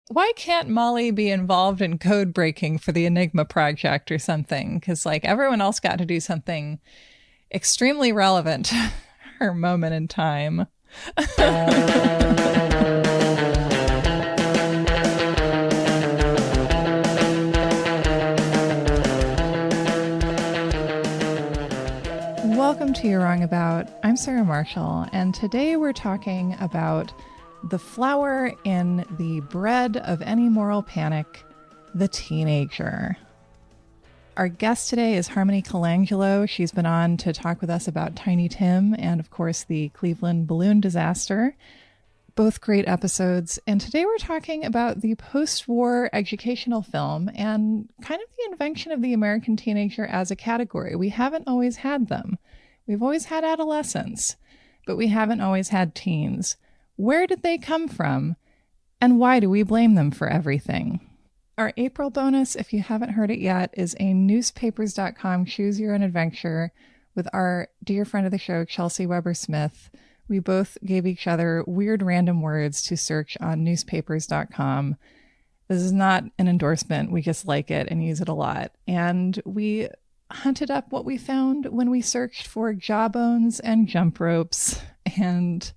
Why can't Molly be involved in code breaking for the Enigma project or something? Because, like, everyone else got to do something extremely relevant to her moment in time. Welcome to You're Wrong About. I'm Sarah Marshall, and today we're talking about the flour in the bread of any moral panic, the teenager. Our guest today is Harmony Colangelo. She's been on to talk with us about Tiny Tim and, of course, the Cleveland balloon disaster. Both great episodes. And today we're talking about the post-war educational film and kind of the invention of the American teenager as a category. We haven't always had them. We've always had adolescents, but we haven't always had teens. Where did they come from? And why do we blame them for everything? Our April bonus, if you haven't heard it yet, is a newspapers.com choose your own adventure with our dear friend of the show, Chelsea Weber-Smith. We both gave each other weird random words to search on newspapers.com. This is not an endorsement. We just like it and use it a lot. And we hunted up what we found when we searched for jawbones and jump ropes and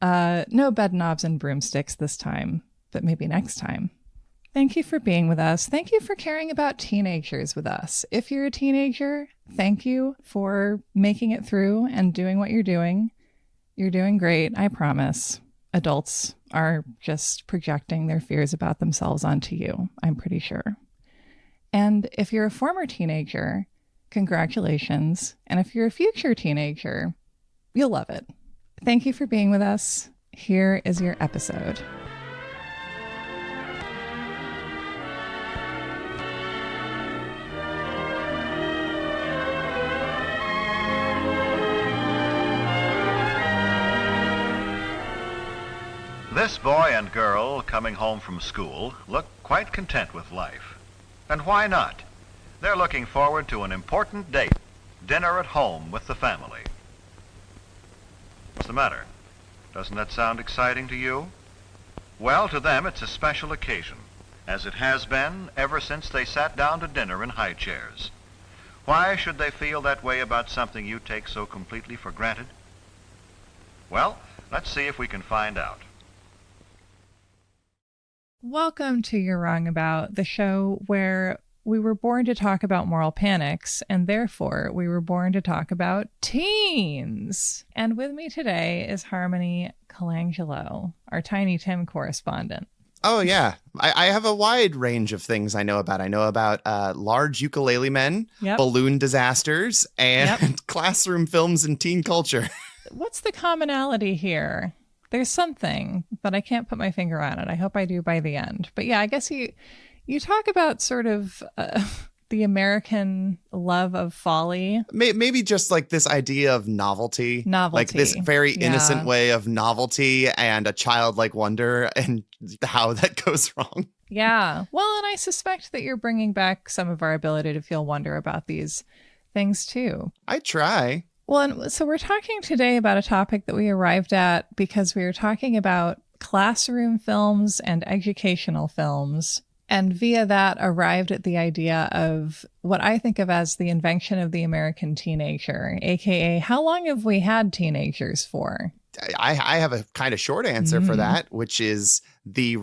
no bed knobs and broomsticks this time, but maybe next time. Thank you for being with us. Thank you for caring about teenagers with us. If you're a teenager, thank you for making it through and doing what you're doing. You're doing great, I promise. Adults are just projecting their fears about themselves onto you, I'm pretty sure. And if you're a former teenager, congratulations. And if you're a future teenager, you'll love it. Thank you for being with us. Here is your episode. This boy and girl coming home from school look quite content with life. And why not? They're looking forward to an important date, dinner at home with the family. What's the matter? Doesn't that sound exciting to you? Well, to them it's a special occasion, as it has been ever since they sat down to dinner in high chairs. Why should they feel that way about something you take so completely for granted? Well, let's see if we can find out. Welcome to You're Wrong About, the show where we were born to talk about moral panics, and therefore we were born to talk about teens. And with me today is Harmony Colangelo, our Tiny Tim correspondent. Oh, yeah. I have a wide range of things I know about. I know about large ukulele men, balloon disasters, and classroom films and teen culture. What's the commonality here? There's something, but I can't put my finger on it. I hope I do by the end. But yeah, I guess you talk about sort of the American love of folly. Maybe just like this idea of novelty. Like this very innocent way of novelty and a childlike wonder and how that goes wrong. Yeah. Well, and I suspect that you're bringing back some of our ability to feel wonder about these things too. I try. Well, and so we're talking today about a topic that we arrived at because we were talking about classroom films and educational films, and via that arrived at the idea of what I think of as the invention of the American teenager, aka how long have we had teenagers for? I have a kind of short answer for that, which is the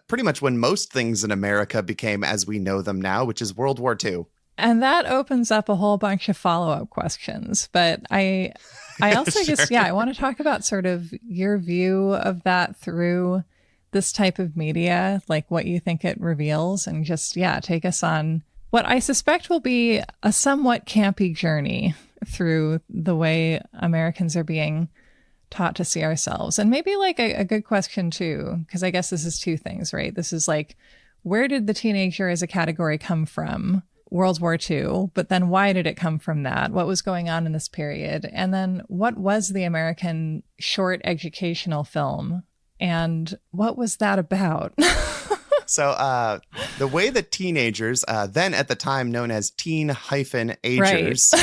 pretty much when most things in America became as we know them now, which is World War II. And that opens up a whole bunch of follow-up questions. But I also Sure. I want to talk about sort of your view of that through this type of media, like what you think it reveals, and just, take us on what I suspect will be a somewhat campy journey through the way Americans are being taught to see ourselves. And maybe like a good question too, because I guess this is two things, right? This is like, where did the teenager as a category come from? World War II, but then why did it come from that? What was going on in this period? And then what was the American short educational film? And what was that about? So the way that teenagers, then at the time known as teen-agers,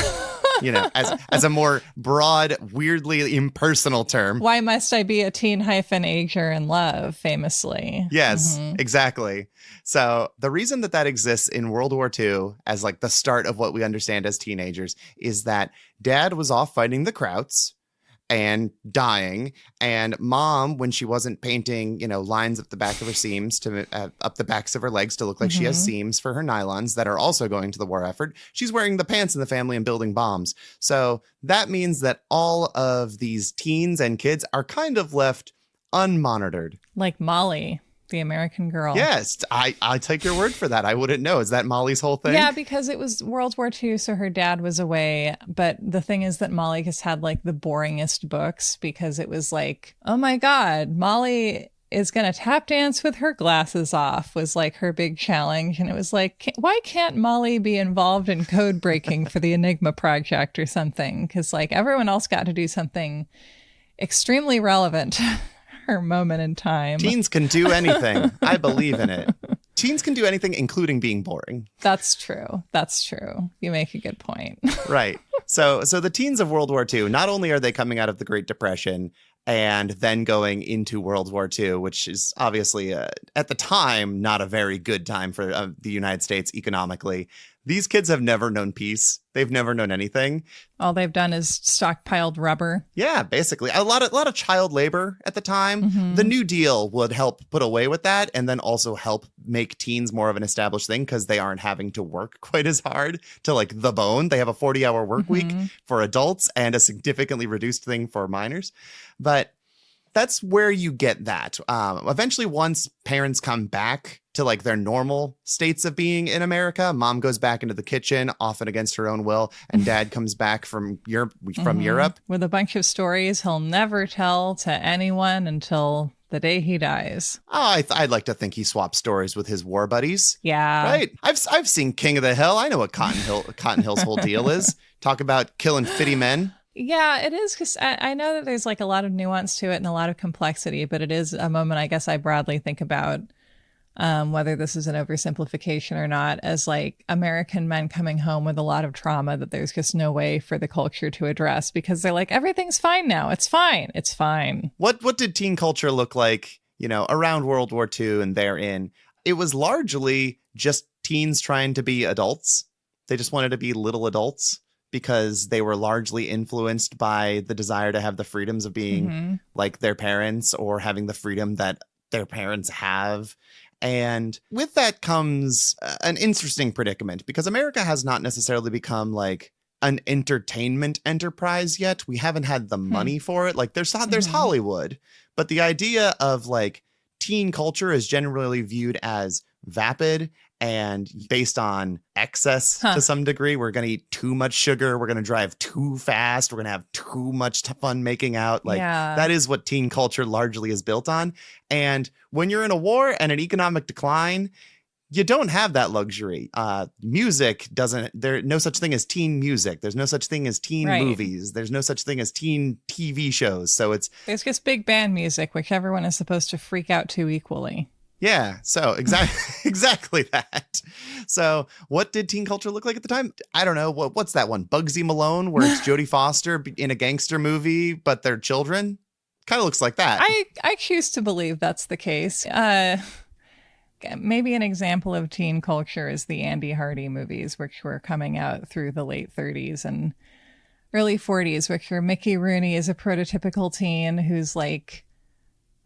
as a more broad, weirdly impersonal term. Why must I be a teen-ager in love, famously? Yes, exactly. So the reason that exists in World War II as like the start of what we understand as teenagers is that dad was off fighting the Krauts and dying, and mom, when she wasn't painting, lines up the back of her seams to up the backs of her legs to look like she has seams for her nylons that are also going to the war effort, she's wearing the pants in the family and building bombs. So that means that all of these teens and kids are kind of left unmonitored. Like Molly, the American Girl. Yes, I take your word for that. I wouldn't know. Is that Molly's whole thing? Yeah, because it was World War II, so her dad was away. But the thing is that Molly has had like the boringest books, because it was like, oh my God, Molly is going to tap dance with her glasses off was like her big challenge. And it was like, why can't Molly be involved in code breaking for the Enigma project or something? Because like everyone else got to do something extremely relevant. Her moment in time. Teens can do anything. I believe in it. Teens can do anything, including being boring. That's true. You make a good point. Right. So the teens of World War II, not only are they coming out of the Great Depression and then going into World War II, which is obviously at the time not a very good time for the United States economically. These kids have never known peace. They've never known anything. All they've done is stockpiled rubber. Yeah, basically. A lot of child labor at the time. The New Deal would help put away with that, and then also help make teens more of an established thing, because they aren't having to work quite as hard to like the bone. They have a 40-hour work week for adults and a significantly reduced thing for minors. But that's where you get that. Eventually, once parents come back to like their normal states of being in America, mom goes back into the kitchen, often against her own will, and dad comes back from Europe with a bunch of stories he'll never tell to anyone until the day he dies. Oh, I'd like to think he swapped stories with his war buddies. Yeah, right. I've seen King of the Hill. I know what Cotton Hill's whole deal is. Talk about killing fitty men. Yeah, it is, because I know that there's like a lot of nuance to it and a lot of complexity, but it is a moment I guess I broadly think about, whether this is an oversimplification or not, as like American men coming home with a lot of trauma that there's just no way for the culture to address, because they're like, everything's fine now. It's fine. It's fine. What did teen culture look like, around World War II and therein? It was largely just teens trying to be adults. They just wanted to be little adults, because they were largely influenced by the desire to have the freedoms of being like their parents, or having the freedom that their parents have. And with that comes an interesting predicament, because America has not necessarily become like an entertainment enterprise yet. We haven't had the money for it. Like there's Hollywood, but the idea of like teen culture is generally viewed as vapid and based on excess to some degree. We're going to eat too much sugar. We're going to drive too fast. We're going to have too much fun making out. Like that is what teen culture largely is built on. And when you're in a war and an economic decline, you don't have that luxury. Music there's no such thing as teen music. There's no such thing as teen movies. There's no such thing as teen TV shows. So there's just big band music, which everyone is supposed to freak out to equally. Yeah, so exactly that. So what did teen culture look like at the time? I don't know. What's that one? Bugsy Malone, where it's Jodie Foster in a gangster movie, but they're children? Kind of looks like that. I choose to believe that's the case. Maybe an example of teen culture is the Andy Hardy movies, which were coming out through the late 30s and early 40s, which were Mickey Rooney is a prototypical teen who's like,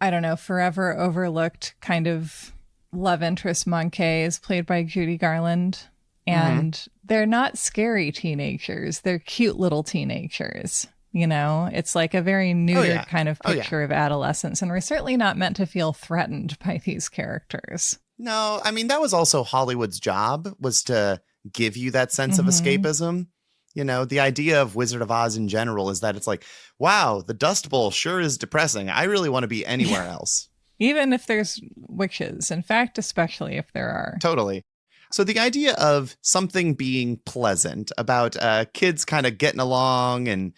I don't know, forever overlooked kind of love interest monkey is played by Judy Garland. And they're not scary teenagers. They're cute little teenagers. It's like a very neutered kind of picture of adolescence. And we're certainly not meant to feel threatened by these characters. No, I mean, that was also Hollywood's job, was to give you that sense of escapism. The idea of Wizard of Oz in general is that it's like, wow, the Dust Bowl sure is depressing. I really want to be anywhere else. Even if there's witches. In fact, especially if there are. Totally. So the idea of something being pleasant, about kids kind of getting along and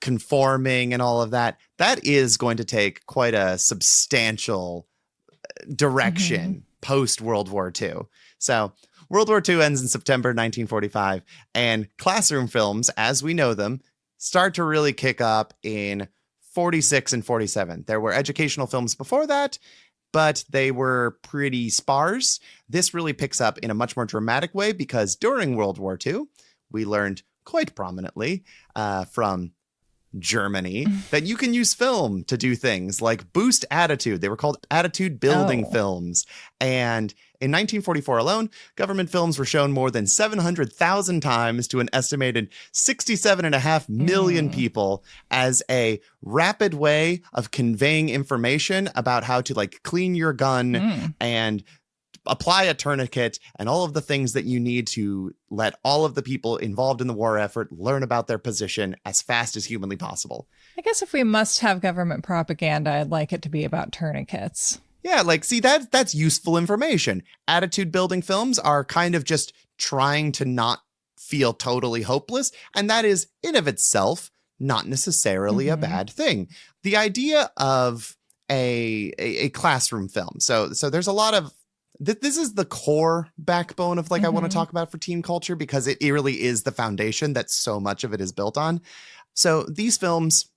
conforming and all of that, that is going to take quite a substantial direction post World War II. So World War II ends in September 1945, and classroom films, as we know them, start to really kick up in 46 and 47. There were educational films before that, but they were pretty sparse. This really picks up in a much more dramatic way because during World War II, we learned quite prominently from Germany that you can use film to do things like boost attitude. They were called attitude building films. And in 1944 alone, government films were shown more than 700,000 times to an estimated 67.5 million people as a rapid way of conveying information about how to like clean your gun and apply a tourniquet and all of the things that you need to let all of the people involved in the war effort learn about their position as fast as humanly possible. I guess if we must have government propaganda, I'd like it to be about tourniquets. Yeah, like, see, that's useful information. Attitude building films are kind of just trying to not feel totally hopeless, and that is, in of itself, not necessarily a bad thing. The idea of a classroom film. So there's a lot of this is the core backbone of like I want to talk about for teen culture because it really is the foundation that so much of it is built on. So these films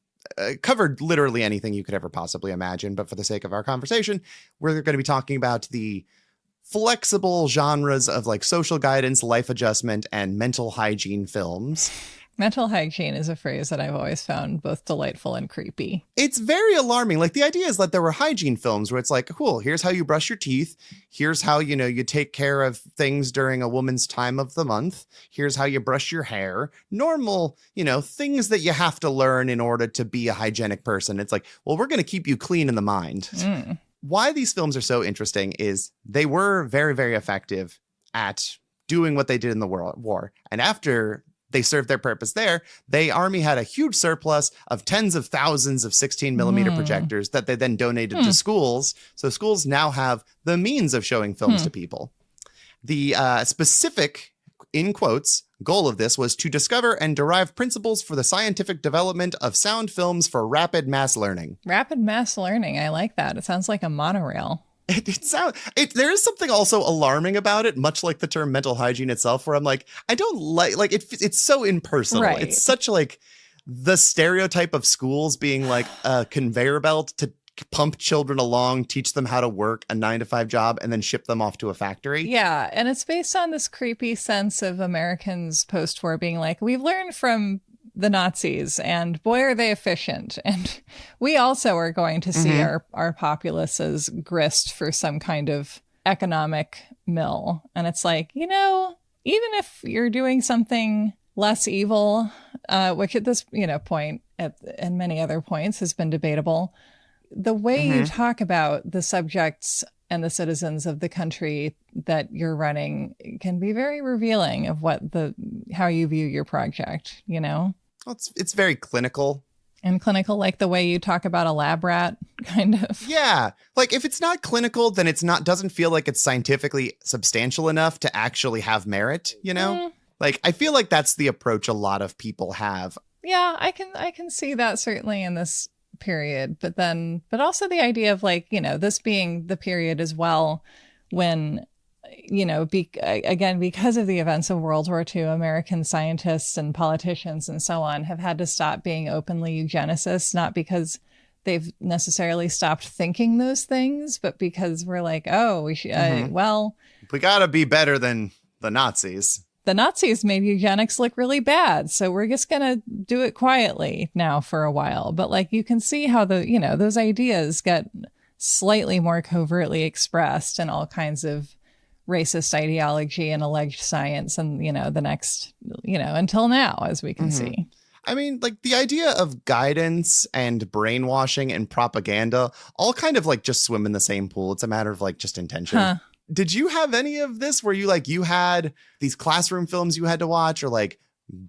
covered literally anything you could ever possibly imagine. But for the sake of our conversation, we're going to be talking about the flexible genres of like social guidance, life adjustment, and mental hygiene films. Mental hygiene is a phrase that I've always found both delightful and creepy. It's very alarming. Like the idea is that there were hygiene films where it's like, cool, here's how you brush your teeth. Here's how, you take care of things during a woman's time of the month. Here's how you brush your hair. Normal, things that you have to learn in order to be a hygienic person. It's like, well, we're going to keep you clean in the mind. Why these films are so interesting is they were very, very effective at doing what they did in the war. And after they served their purpose there, the Army had a huge surplus of tens of thousands of 16 millimeter projectors that they then donated to schools. So schools now have the means of showing films to people. The specific, in quotes, goal of this was to discover and derive principles for the scientific development of sound films for rapid mass learning. Rapid mass learning. I like that. It sounds like a monorail. There is something also alarming about it, much like the term mental hygiene itself, where I'm like, I don't like it's so impersonal. Right. It's such like the stereotype of schools being like a conveyor belt to pump children along, teach them how to work a 9-to-5 job, and then ship them off to a factory. Yeah. And it's based on this creepy sense of Americans post-war being like, we've learned from the Nazis, and boy, are they efficient. And we also are going to see our populace as grist for some kind of economic mill. And it's like, even if you're doing something less evil, which at this point and many other points has been debatable, the way you talk about the subjects and the citizens of the country that you're running can be very revealing of how you view your project, Well, it's very clinical. And clinical, like the way you talk about a lab rat, kind of. Yeah. Like if it's not clinical, then doesn't feel like it's scientifically substantial enough to actually have merit, Like I feel like that's the approach a lot of people have. Yeah, I can see that certainly in this period, but also the idea of like, this being the period as well when because of the events of World War II, American scientists and politicians and so on have had to stop being openly eugenicists, not because they've necessarily stopped thinking those things, but because we're like, oh, we should, we gotta be better than the Nazis. The Nazis made eugenics look really bad, so we're just gonna do it quietly now for a while. But like you can see how those ideas get slightly more covertly expressed in all kinds of racist ideology and alleged science and, the next, until now, as we can see. I mean, like the idea of guidance and brainwashing and propaganda all kind of like just swim in the same pool. It's a matter of like just intention. Did you have any of this where you had these classroom films you had to watch or like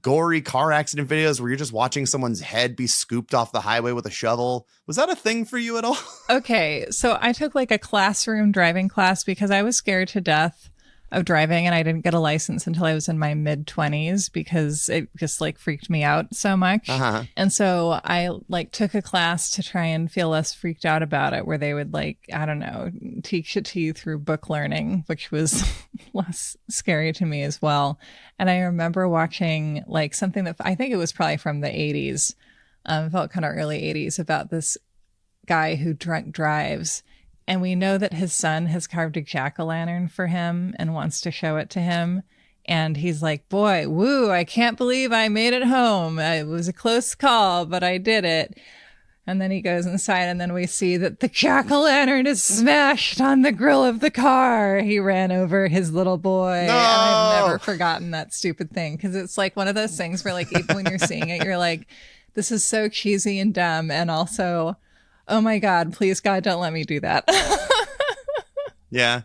gory car accident videos where you're just watching someone's head be scooped off the highway with a shovel? Was that a thing for you at all? Okay, so I took like a classroom driving class because I was scared to death of driving, and I didn't get a license until I was in my mid-20s because it just like freaked me out so much. Uh-huh. And so I like took a class to try and feel less freaked out about it, where they would like, I don't know, teach it to you through book learning, which was less scary to me as well. And I remember watching like something that I think it was probably from the 80s, felt kind of early 80s, about this guy who drunk drives. And we know that his son has carved a jack-o'-lantern for him and wants to show it to him. And he's like, boy, woo, I can't believe I made it home. It was a close call, but I did it. And then he goes inside, and then we see that the jack-o'-lantern is smashed on the grill of the car. He ran over his little boy. No! And I've never forgotten that stupid thing, because it's like one of those things where like even when you're seeing it, you're like, this is so cheesy and dumb. And also, oh my God, please God, don't let me do that. Yeah.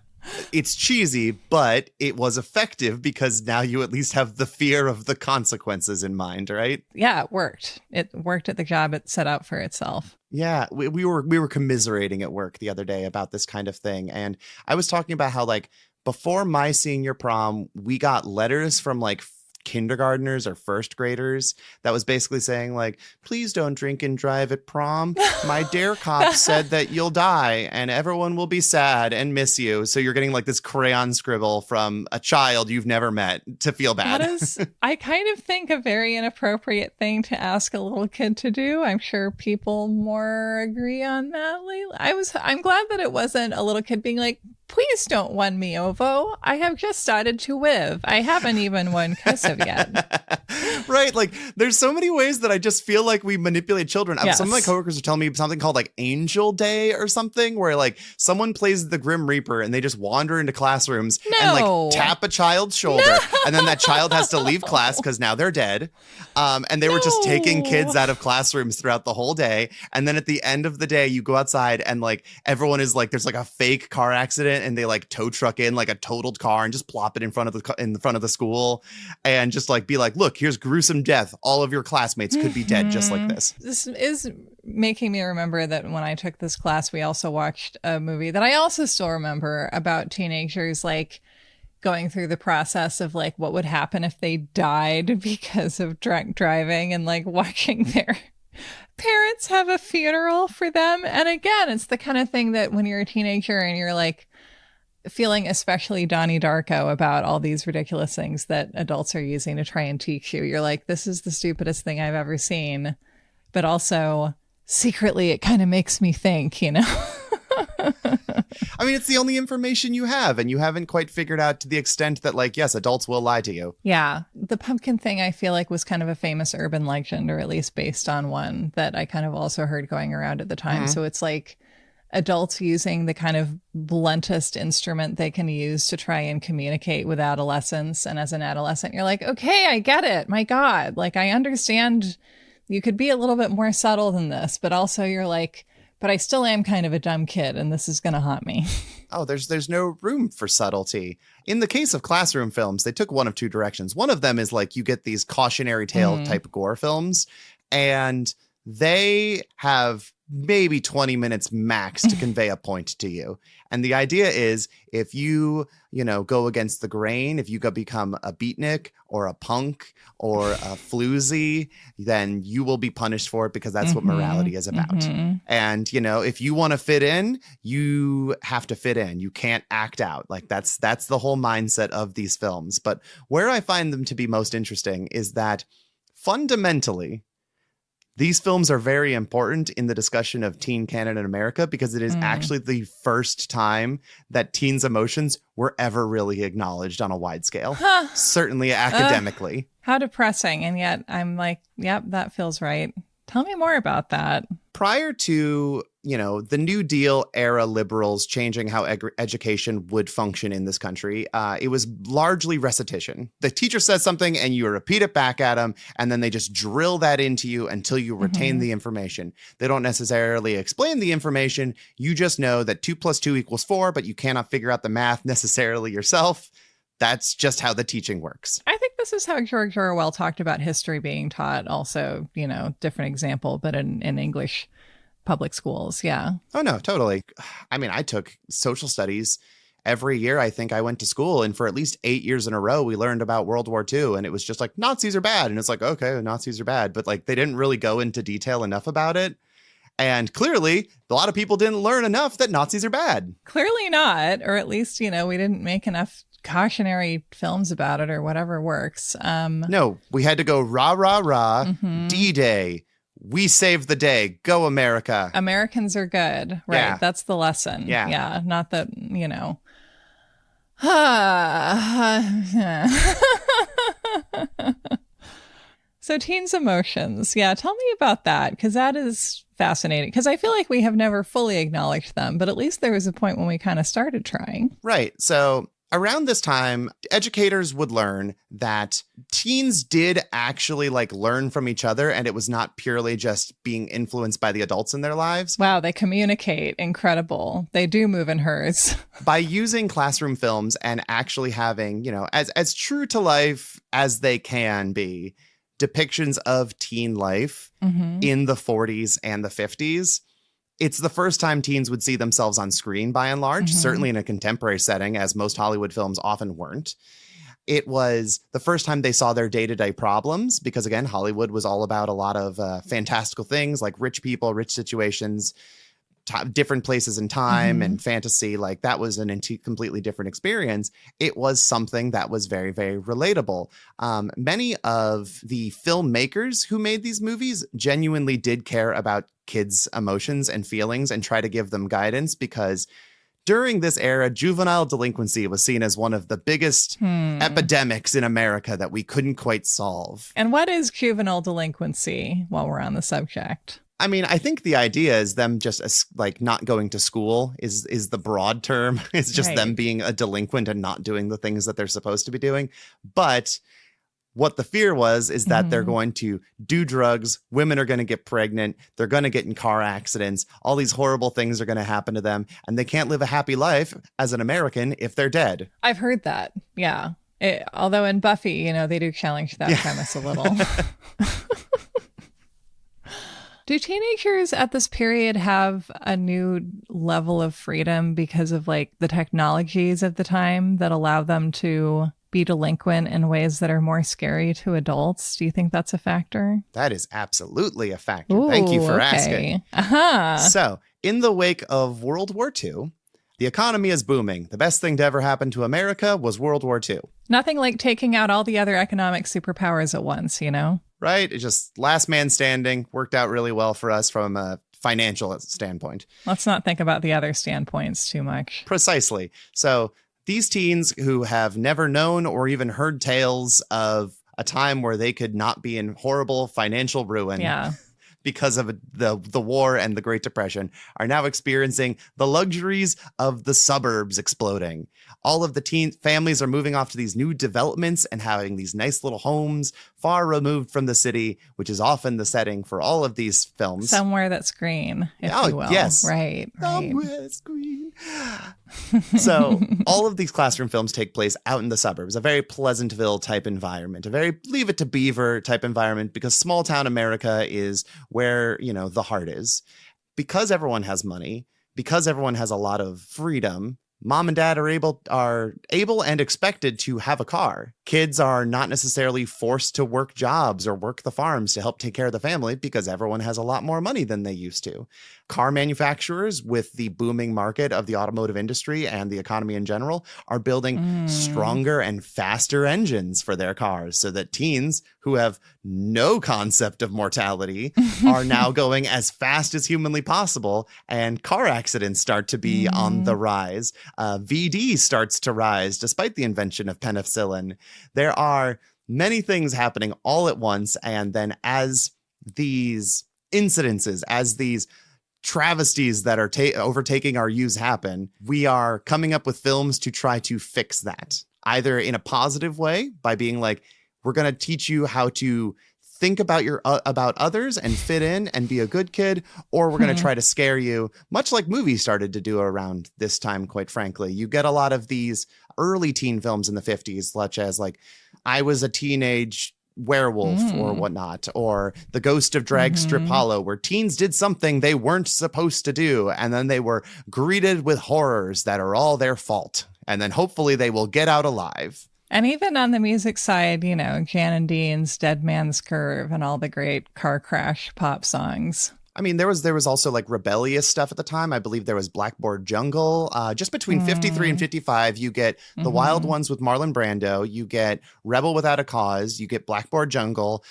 It's cheesy, but it was effective because now you at least have the fear of the consequences in mind, right? Yeah, it worked. It worked at the job it set out for itself. Yeah, we were commiserating at work the other day about this kind of thing. And I was talking about how like before my senior prom, we got letters from like kindergartners or first graders that was basically saying like, please don't drink and drive at prom. My dare cop said that you'll die and everyone will be sad and miss you. So you're getting like this crayon scribble from a child you've never met to feel bad. That is, I kind of think, a very inappropriate thing to ask a little kid to do. I'm sure people more agree on that lately. I'm glad that it wasn't a little kid being like, please don't won me over. I have just started to live. I haven't even won cursive yet. Right. Like there's so many ways that I just feel like we manipulate children. Yes. Some of my coworkers are telling me something called like Angel Day or something where like someone plays the Grim Reaper and they just wander into classrooms and like tap a child's shoulder. And then that child has to leave class because now they're dead. And they were just taking kids out of classrooms throughout the whole day. And then at the end of the day, you go outside and like everyone is like, there's like a fake car accident and they like tow truck in like a totaled car and just plop it in front of the school and just like be like, look, here's gruesome death. All of your classmates could be dead just like this. This is making me remember that when I took this class, we also watched a movie that I also still remember about teenagers like going through the process of like what would happen if they died because of drunk driving and like watching their parents have a funeral for them. And again, it's the kind of thing that when you're a teenager and you're like feeling especially Donnie Darko about all these ridiculous things that adults are using to try and teach you, you're like, this is the stupidest thing I've ever seen. But also secretly, it kind of makes me think, you know? I mean, it's the only information you have, and you haven't quite figured out to the extent that, like, yes, adults will lie to you. Yeah. The pumpkin thing, I feel like, was kind of a famous urban legend, or at least based on one that I kind of also heard going around at the time. So it's like adults using the kind of bluntest instrument they can use to try and communicate with adolescents. And as an adolescent, you're like, okay, I get it. My God. Like, I understand you could be a little bit more subtle than this, but also you're like, but I still am kind of a dumb kid, and this is going to haunt me. Oh, there's no room for subtlety. In the case of classroom films, they took one of two directions. One of them is like you get these cautionary tale type gore films, and they have maybe 20 minutes max to convey a point to you. And the idea is if you go against the grain, if you become a beatnik or a punk or a floozy, then you will be punished for it because that's what morality is about. And, if you want to fit in, you have to fit in. You can't act out. Like that's the whole mindset of these films. But where I find them to be most interesting is that fundamentally, these films are very important in the discussion of teen canon in America because it is actually the first time that teens' emotions were ever really acknowledged on a wide scale, certainly academically. How depressing. And yet I'm like, yep, that feels right. Tell me more about that. Prior to, the New Deal era liberals changing how education would function in this country, it was largely recitation. The teacher says something and you repeat it back at them, and then they just drill that into you until you retain the information. They don't necessarily explain the information. You just know that 2 + 2 = 4, but you cannot figure out the math necessarily yourself. That's just how the teaching works. I think this is how George Orwell talked about history being taught. Also, different example, but in English public schools. Yeah. Oh, no, totally. I mean, I took social studies every year I think I went to school, and for at least 8 years in a row, we learned about World War II, and it was just like, Nazis are bad. And it's like, okay, Nazis are bad. But like, they didn't really go into detail enough about it. And clearly, a lot of people didn't learn enough that Nazis are bad. Clearly not, or at least, we didn't make enough cautionary films about it or whatever works. No, we had to go rah, rah, rah, D-Day. We saved the day. Go America. Americans are good. Right. Yeah. That's the lesson. Yeah. Yeah. Not that, So teens' emotions. Yeah. Tell me about that, because that is fascinating. Because I feel like we have never fully acknowledged them, but at least there was a point when we kind of started trying. Right. So around this time, educators would learn that teens did actually like learn from each other, and it was not purely just being influenced by the adults in their lives. Wow, they communicate. Incredible. They do move in hers. By using classroom films and actually having, as true to life as they can be, depictions of teen life in the 40s and the 50s. It's the first time teens would see themselves on screen, by and large, certainly in a contemporary setting, as most Hollywood films often weren't. It was the first time they saw their day-to-day problems, because, again, Hollywood was all about a lot of fantastical things like rich people, rich situations, different places in time and fantasy. Like, that was an completely different experience. It was something that was very, very relatable. Many of the filmmakers who made these movies genuinely did care about kids' emotions and feelings and try to give them guidance, because during this era, juvenile delinquency was seen as one of the biggest epidemics in America that we couldn't quite solve. And what is juvenile delinquency, while we're on the subject? I mean, I think the idea is them just like not going to school is the broad term. It's just them being a delinquent and not doing the things that they're supposed to be doing. But what the fear was is that they're going to do drugs. Women are going to get pregnant. They're going to get in car accidents. All these horrible things are going to happen to them. And they can't live a happy life as an American if they're dead. I've heard that. Yeah. Although in Buffy, they do challenge that premise a little. Do teenagers at this period have a new level of freedom because of like the technologies of the time that allow them to be delinquent in ways that are more scary to adults? Do you think that's a factor? That is absolutely a factor. Thank you for asking. So, in the wake of World War II, the economy is booming. The best thing to ever happen to America was World War II. Nothing like taking out all the other economic superpowers at once, Right? It just last man standing worked out really well for us from a financial standpoint. Let's not think about the other standpoints too much. Precisely. So these teens who have never known or even heard tales of a time where they could not be in horrible financial ruin because of the war and the Great Depression are now experiencing the luxuries of the suburbs exploding. All of the teen families are moving off to these new developments and having these nice little homes far removed from the city, which is often the setting for all of these films. Somewhere that's green, if you will. Yes. Right. Somewhere's green. So all of these classroom films take place out in the suburbs, a very Pleasantville type environment, a very Leave It to Beaver type environment, because small town America is where, the heart is. Because everyone has money, because everyone has a lot of freedom, mom and dad are able and expected to have a car. Kids are not necessarily forced to work jobs or work the farms to help take care of the family because everyone has a lot more money than they used to. Car manufacturers, with the booming market of the automotive industry and the economy in general, are building stronger and faster engines for their cars so that teens who have no concept of mortality are now going as fast as humanly possible, and car accidents start to be on the rise. VD starts to rise despite the invention of penicillin. There are many things happening all at once, and then as these incidences, as these travesties that are overtaking our youth happen, we are coming up with films to try to fix that, either in a positive way by being like, we're going to teach you how to think about about others and fit in and be a good kid, or we're going to try to scare you, much like movies started to do around this time, quite frankly. You get a lot of these early teen films in the 50s, such as like I Was a Teenage Werewolf or whatnot, or The Ghost of Drag Strip Hollow, where teens did something they weren't supposed to do, and then they were greeted with horrors that are all their fault. and then hopefully they will get out alive. And even on the music side, you know, Jan and Dean's Dead Man's Curve and all the great car crash pop songs. I mean, there was also like rebellious stuff at the time. I believe there was Blackboard Jungle. Just between 53 and 55, you get The Wild Ones with Marlon Brando. You get Rebel Without a Cause. You get Blackboard Jungle,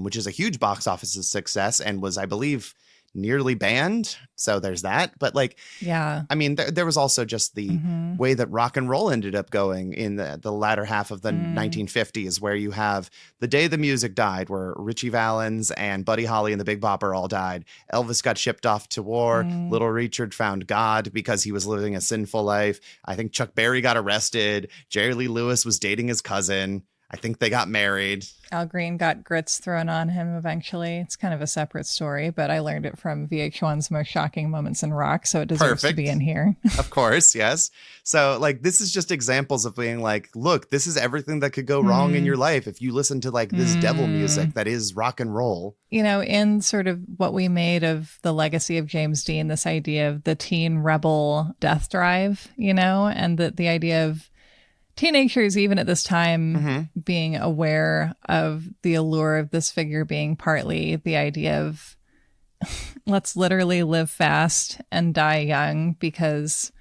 which is a huge box office success and was, I believe, nearly banned. So there's that. But like, yeah, I mean, there was also just the way that rock and roll ended up going in the latter half of the 1950s, where you have The Day the Music Died, where Richie Valens and Buddy Holly and the Big Bopper all died. Elvis got shipped off to war. Little Richard found God because he was living a sinful life. I think Chuck Berry got arrested. Jerry Lee Lewis was dating his cousin. I think they got married. Al Green got grits thrown on him eventually. It's kind of a separate story, but I learned it from VH1's Most Shocking Moments in Rock, so it deserves to be in here. Of course, yes. So, like, this is just examples of being like, look, this is everything that could go wrong in your life if you listen to, like, this devil music that is rock and roll. You know, in sort of what we made of the legacy of James Dean, this idea of the teen rebel death drive, you know, and the idea of teenagers, even at this time, being aware of the allure of this figure being partly the idea of let's literally live fast and die young because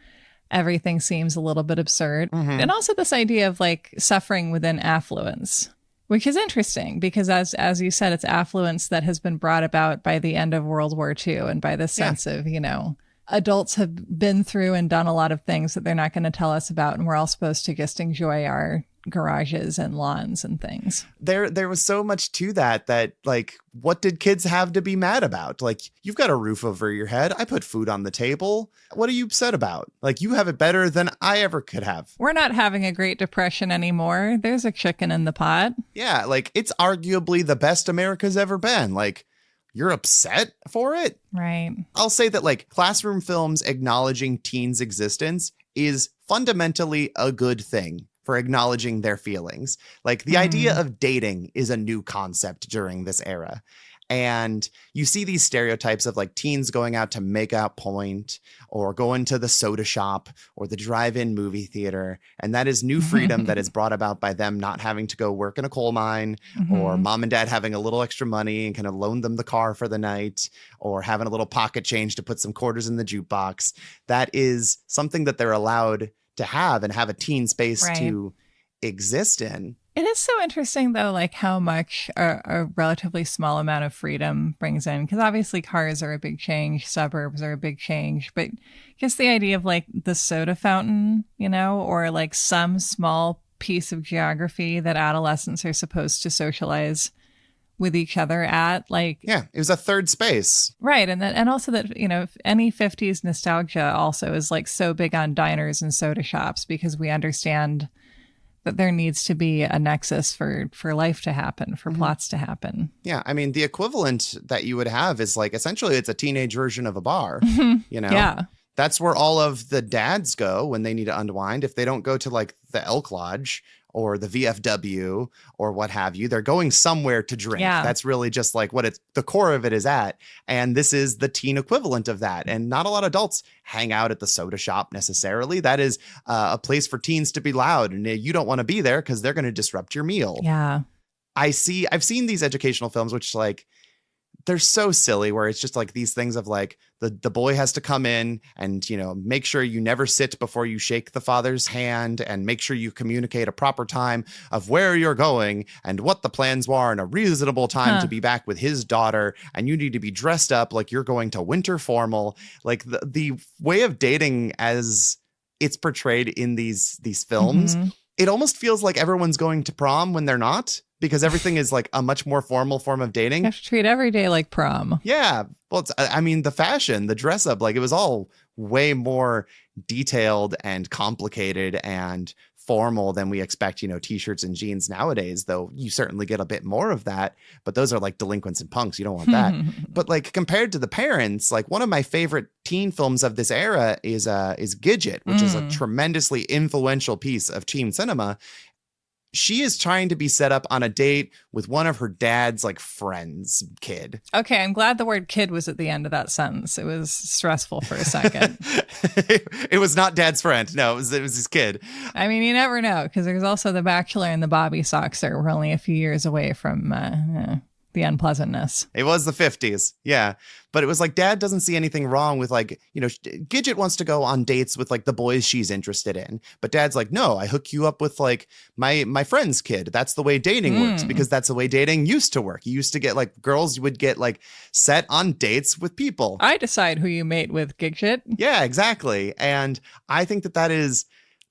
everything seems a little bit absurd. And also this idea of like suffering within affluence, which is interesting because as you said, it's affluence that has been brought about by the end of World War II and by the sense of, you know, adults have been through and done a lot of things that they're not going to tell us about, and we're all supposed to just enjoy our garages and lawns and things. There was so much to that like, what did kids have to be mad about? Like, you've got a roof over your head. I put food on the table. What are you upset about? Like, you have it better than I ever could have. We're not having a Great Depression anymore. There's a chicken in the pot. Yeah, like, it's arguably the best America's ever been. Like, you're upset for it? Right. I'll say that like classroom films acknowledging teens' existence is fundamentally a good thing for acknowledging their feelings. Like the idea of dating is a new concept during this era. And you see these stereotypes of like teens going out to make out point or going to the soda shop or the drive-in movie theater. And that is new freedom that is brought about by them not having to go work in a coal mine or mom and dad having a little extra money and kind of loan them the car for the night or having a little pocket change to put some quarters in the jukebox. That is something that they're allowed to have and have a teen space to exist in. It is so interesting, though, like how much a relatively small amount of freedom brings in. Because obviously cars are a big change. Suburbs are a big change. But just the idea of like the soda fountain, you know, or like some small piece of geography that adolescents are supposed to socialize with each other at, like, yeah, it was a third space, right? And also that, you know, any 50s nostalgia also is like so big on diners and soda shops because we understand that there needs to be a nexus for life to happen, for plots to happen. Yeah, I mean, the equivalent that you would have is like essentially it's a teenage version of a bar, you know? Yeah. That's where all of the dads go when they need to unwind. If they don't go to like the Elk Lodge or the VFW or what have you, they're going somewhere to drink. Yeah. That's really just like what it's the core of it is at. And this is the teen equivalent of that. And not a lot of adults hang out at the soda shop necessarily. That is a place for teens to be loud. And you don't want to be there because they're going to disrupt your meal. Yeah. I've seen these educational films, which like, they're so silly where it's just like these things of like the boy has to come in and, you know, make sure you never sit before you shake the father's hand and make sure you communicate a proper time of where you're going and what the plans were and a reasonable time to be back with his daughter. And you need to be dressed up like you're going to winter formal. Like the way of dating as it's portrayed in these films, it almost feels like everyone's going to prom when they're not. Because everything is like a much more formal form of dating. You have to treat every day like prom. Yeah. Well, I mean, the fashion, the dress up, like it was all way more detailed and complicated and formal than we expect, you know, t-shirts and jeans nowadays, though you certainly get a bit more of that. But those are like delinquents and punks. You don't want that. But like compared to The Parents, like one of my favorite teen films of this era is Gidget, which is a tremendously influential piece of teen cinema. she is trying to be set up on a date with one of her dad's like friends' kid. Okay, I'm glad the word kid was at the end of that sentence. It was stressful for a second. It was not dad's friend. No, it was his kid. I mean, you never know, because there's also The Bachelor and the Bobby Soxer. We're only a few years away from the unpleasantness. It was the 50s. Yeah. But it was like, dad doesn't see anything wrong with like, Gidget wants to go on dates with like the boys she's interested in. But dad's like, no, I hook you up with like my friend's kid. That's the way dating works, because that's the way dating used to work. You used to get like girls would get like set on dates with people. I decide who you mate with, Gidget. Yeah, exactly. And I think that is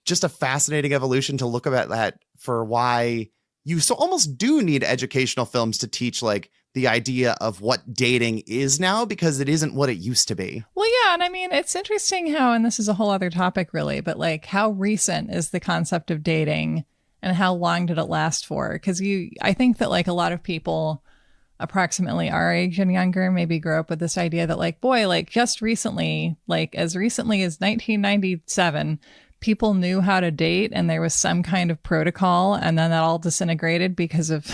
just a fascinating evolution to look at that for why you almost do need educational films to teach like the idea of what dating is now, because it isn't what it used to be. Well, yeah. And I mean, it's interesting how, and this is a whole other topic really, but like how recent is the concept of dating and how long did it last for? Because I think that like a lot of people approximately our age and younger maybe grow up with this idea that like, boy, like just recently, like as recently as 1997, people knew how to date and there was some kind of protocol, and then that all disintegrated because of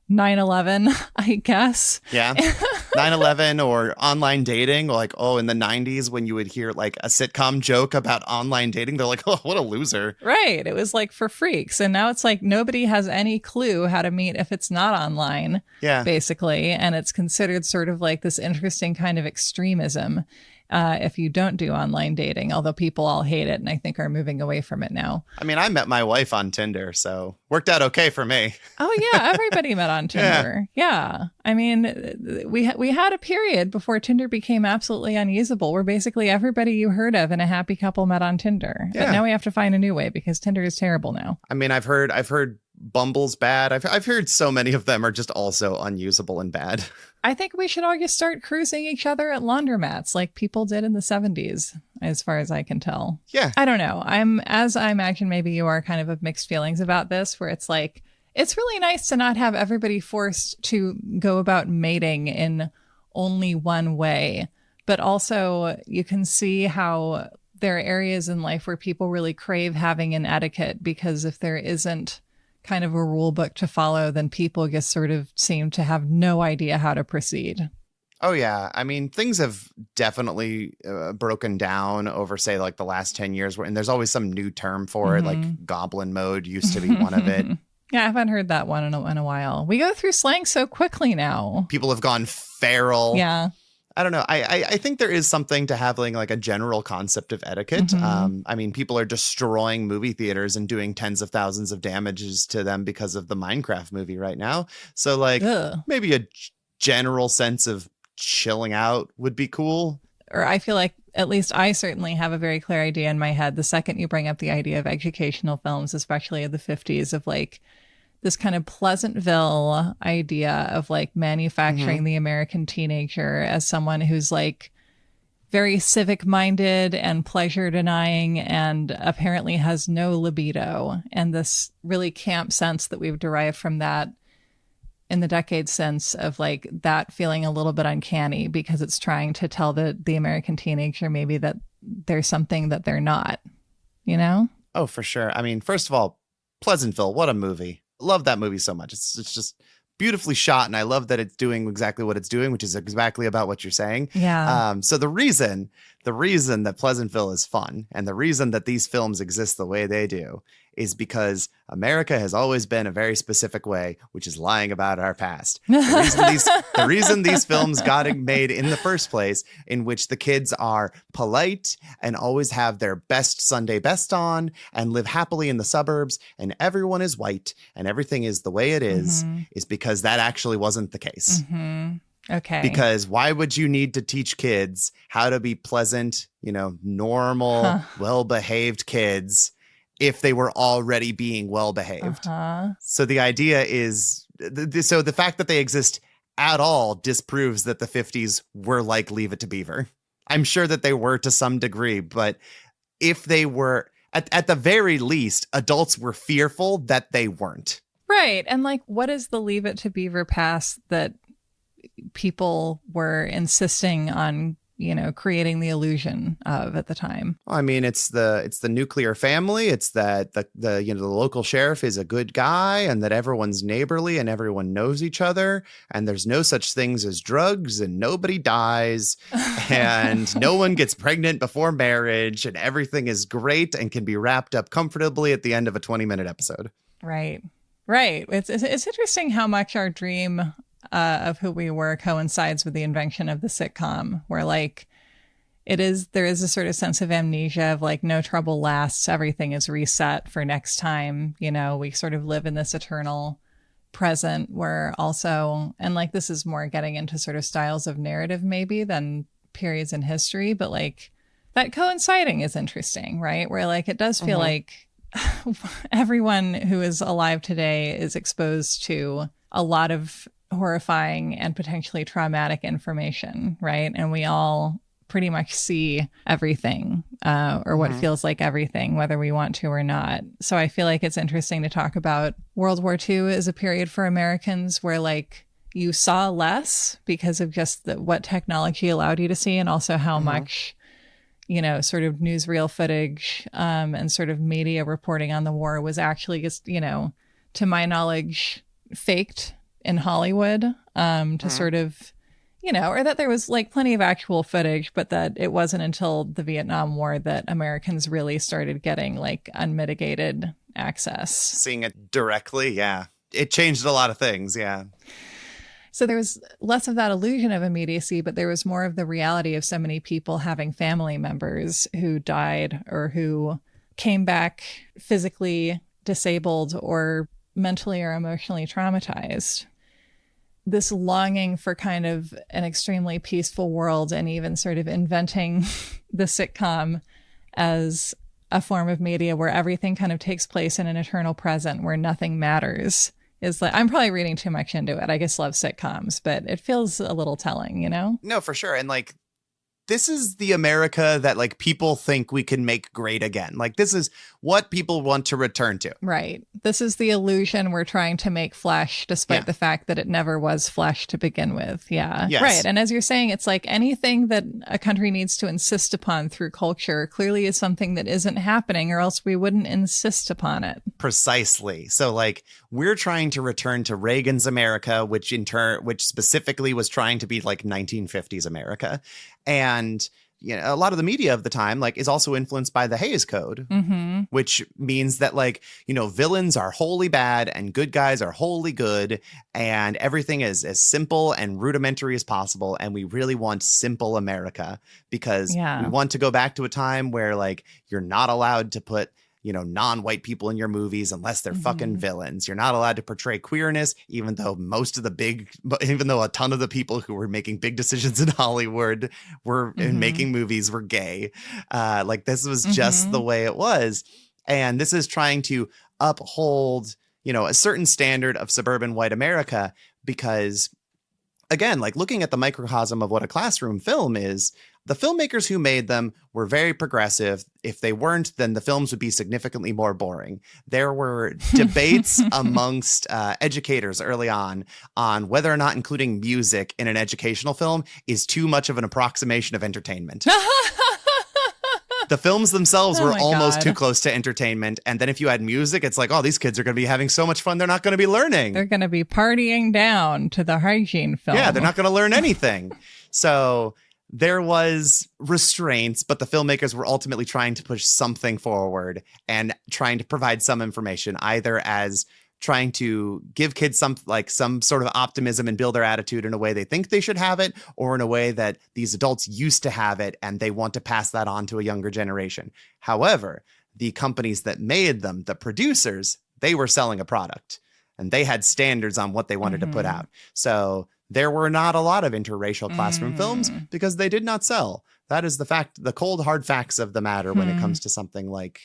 9/11, I guess. Yeah. 9/11 or online dating, or like, in the 90s when you would hear like a sitcom joke about online dating, they're like, oh, what a loser. Right. It was like for freaks. And now it's like nobody has any clue how to meet if it's not online, basically. And it's considered sort of like this interesting kind of extremism if you don't do online dating, although people all hate it and I think are moving away from it now. I mean, I met my wife on Tinder, so worked out okay for me. Oh, yeah. Everybody met on Tinder. Yeah. I mean, we had a period before Tinder became absolutely unusable where basically everybody you heard of in a happy couple met on Tinder. Yeah. But now we have to find a new way because Tinder is terrible now. I mean, I've heard Bumble's bad. I've heard so many of them are just also unusable and bad. I think we should all just start cruising each other at laundromats like people did in the 70s, as far as I can tell. Yeah. I don't know. As I imagine maybe you are, kind of mixed feelings about this, where it's like, it's really nice to not have everybody forced to go about mating in only one way. But also you can see how there are areas in life where people really crave having an etiquette, because if there isn't kind of a rule book to follow, then people just sort of seem to have no idea how to proceed. Oh, yeah. I mean, things have definitely broken down over, say, like the last 10 years. And there's always some new term for it, like goblin mode used to be one of it. Yeah, I haven't heard that one in a while. We go through slang so quickly now. People have gone feral. Yeah. I don't know. I think there is something to having like a general concept of etiquette. I mean, people are destroying movie theaters and doing tens of thousands of damages to them because of the Minecraft movie right now. So like maybe a general sense of chilling out would be cool. Or I feel like at least I certainly have a very clear idea in my head the second you bring up the idea of educational films, especially of the 50s, of like this kind of Pleasantville idea of like manufacturing the American teenager as someone who's like very civic minded and pleasure denying and apparently has no libido. And this really camp sense that we've derived from that in the decades since, of like that feeling a little bit uncanny because it's trying to tell the American teenager maybe that there's something that they're not, you know? Oh, for sure. I mean, first of all, Pleasantville, what a movie. Love that movie so much. It's just beautifully shot, and I love that it's doing exactly what it's doing, which is exactly about what you're saying. Yeah. So the reason that Pleasantville is fun, and the reason that these films exist the way they do, is because America has always been a very specific way, which is lying about our past. The reason these films got made in the first place, in which the kids are polite and always have their best Sunday best on and live happily in the suburbs and everyone is white and everything is the way it is because that actually wasn't the case. Okay. Because why would you need to teach kids how to be pleasant, normal, well-behaved kids if they were already being well-behaved? So the idea is, so the fact that they exist at all disproves that the 50s were like Leave It to Beaver. I'm sure that they were to some degree, but if they were, at the very least, adults were fearful that they weren't. Right. And like, what is the Leave It to Beaver past that people were insisting on creating the illusion of at the time. I mean, it's the nuclear family. It's that the local sheriff is a good guy and that everyone's neighborly and everyone knows each other. And there's no such things as drugs and nobody dies and no one gets pregnant before marriage and everything is great and can be wrapped up comfortably at the end of a 20-minute episode. Right. It's interesting how much our dream of who we were coincides with the invention of the sitcom, where like there is a sort of sense of amnesia of like no trouble lasts, everything is reset for next time. We sort of live in this eternal present where also, and like this is more getting into sort of styles of narrative maybe than periods in history, but like that coinciding is interesting, right? Where like it does feel like everyone who is alive today is exposed to a lot of horrifying and potentially traumatic information, right? And we all pretty much see everything or what feels like everything, whether we want to or not. So I feel like it's interesting to talk about World War II as a period for Americans where like you saw less because of just what technology allowed you to see, and also how much sort of newsreel footage and sort of media reporting on the war was actually just, to my knowledge, faked in Hollywood to sort of, or that there was like plenty of actual footage, but that it wasn't until the Vietnam War that Americans really started getting like unmitigated access. Seeing it directly, yeah. It changed a lot of things, yeah. So there was less of that illusion of immediacy, but there was more of the reality of so many people having family members who died or who came back physically disabled or mentally or emotionally traumatized. This longing for kind of an extremely peaceful world, and even sort of inventing the sitcom as a form of media where everything kind of takes place in an eternal present where nothing matters, is like, I'm probably reading too much into it. I just love sitcoms, but it feels a little telling, No, for sure. And like, this is the America that like people think we can make great again. Like this is what people want to return to. Right. This is the illusion we're trying to make flesh, despite the fact that it never was flesh to begin with. Yeah. Yes. Right. And as you're saying, it's like anything that a country needs to insist upon through culture clearly is something that isn't happening, or else we wouldn't insist upon it. Precisely. So like we're trying to return to Reagan's America, which specifically was trying to be like 1950s America. And a lot of the media of the time like is also influenced by the Hays Code, which means that like, villains are wholly bad and good guys are wholly good, and everything is as simple and rudimentary as possible. And we really want simple America because we want to go back to a time where like you're not allowed to put non-white people in your movies unless they're fucking villains. You're not allowed to portray queerness, even though a ton of the people who were making big decisions in Hollywood were making movies were gay. Like this was just the way it was. And this is trying to uphold, a certain standard of suburban white America, because again, like looking at the microcosm of what a classroom film is, the filmmakers who made them were very progressive. If they weren't, then the films would be significantly more boring. There were debates amongst educators early on whether or not including music in an educational film is too much of an approximation of entertainment. The films themselves were almost too close to entertainment. And then if you add music, it's like, oh, these kids are going to be having so much fun. They're not going to be learning. They're going to be partying down to the hygiene film. Yeah, they're not going to learn anything. So there was restraints, but the filmmakers were ultimately trying to push something forward and trying to provide some information, either as trying to give kids some sort of optimism and build their attitude in a way they think they should have it, or in a way that these adults used to have it and they want to pass that on to a younger generation. However, the companies that made them, the producers, they were selling a product and they had standards on what they wanted to put out. So there were not a lot of interracial classroom films because they did not sell. That is the cold, hard facts of the matter when it comes to something like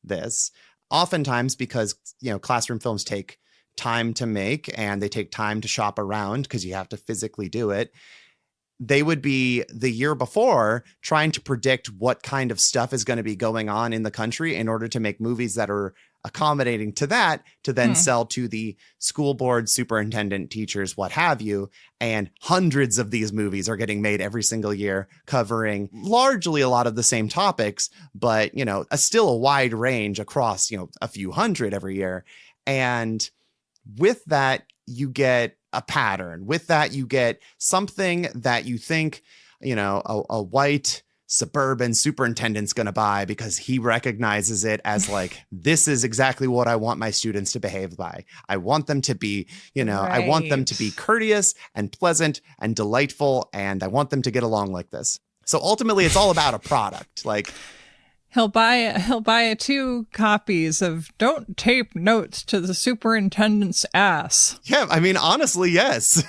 this. Oftentimes, because, classroom films take time to make and they take time to shop around because you have to physically do it. They would be the year before trying to predict what kind of stuff is going to be going on in the country in order to make movies that are accommodating to that to then sell to the school board, superintendent, teachers, what have you. And hundreds of these movies are getting made every single year, covering largely a lot of the same topics, but, still a wide range across, a few hundred every year. And with that, you get a pattern. With that, you get something that you think, a white suburban superintendent's going to buy because he recognizes it as like, this is exactly what I want my students to behave by. I want them to be, I want them to be courteous and pleasant and delightful, and I want them to get along like this. So ultimately, it's all about a product. Like, he'll buy 2 copies of Don't Tape Notes to the Superintendent's Ass. Yeah, I mean, honestly, yes.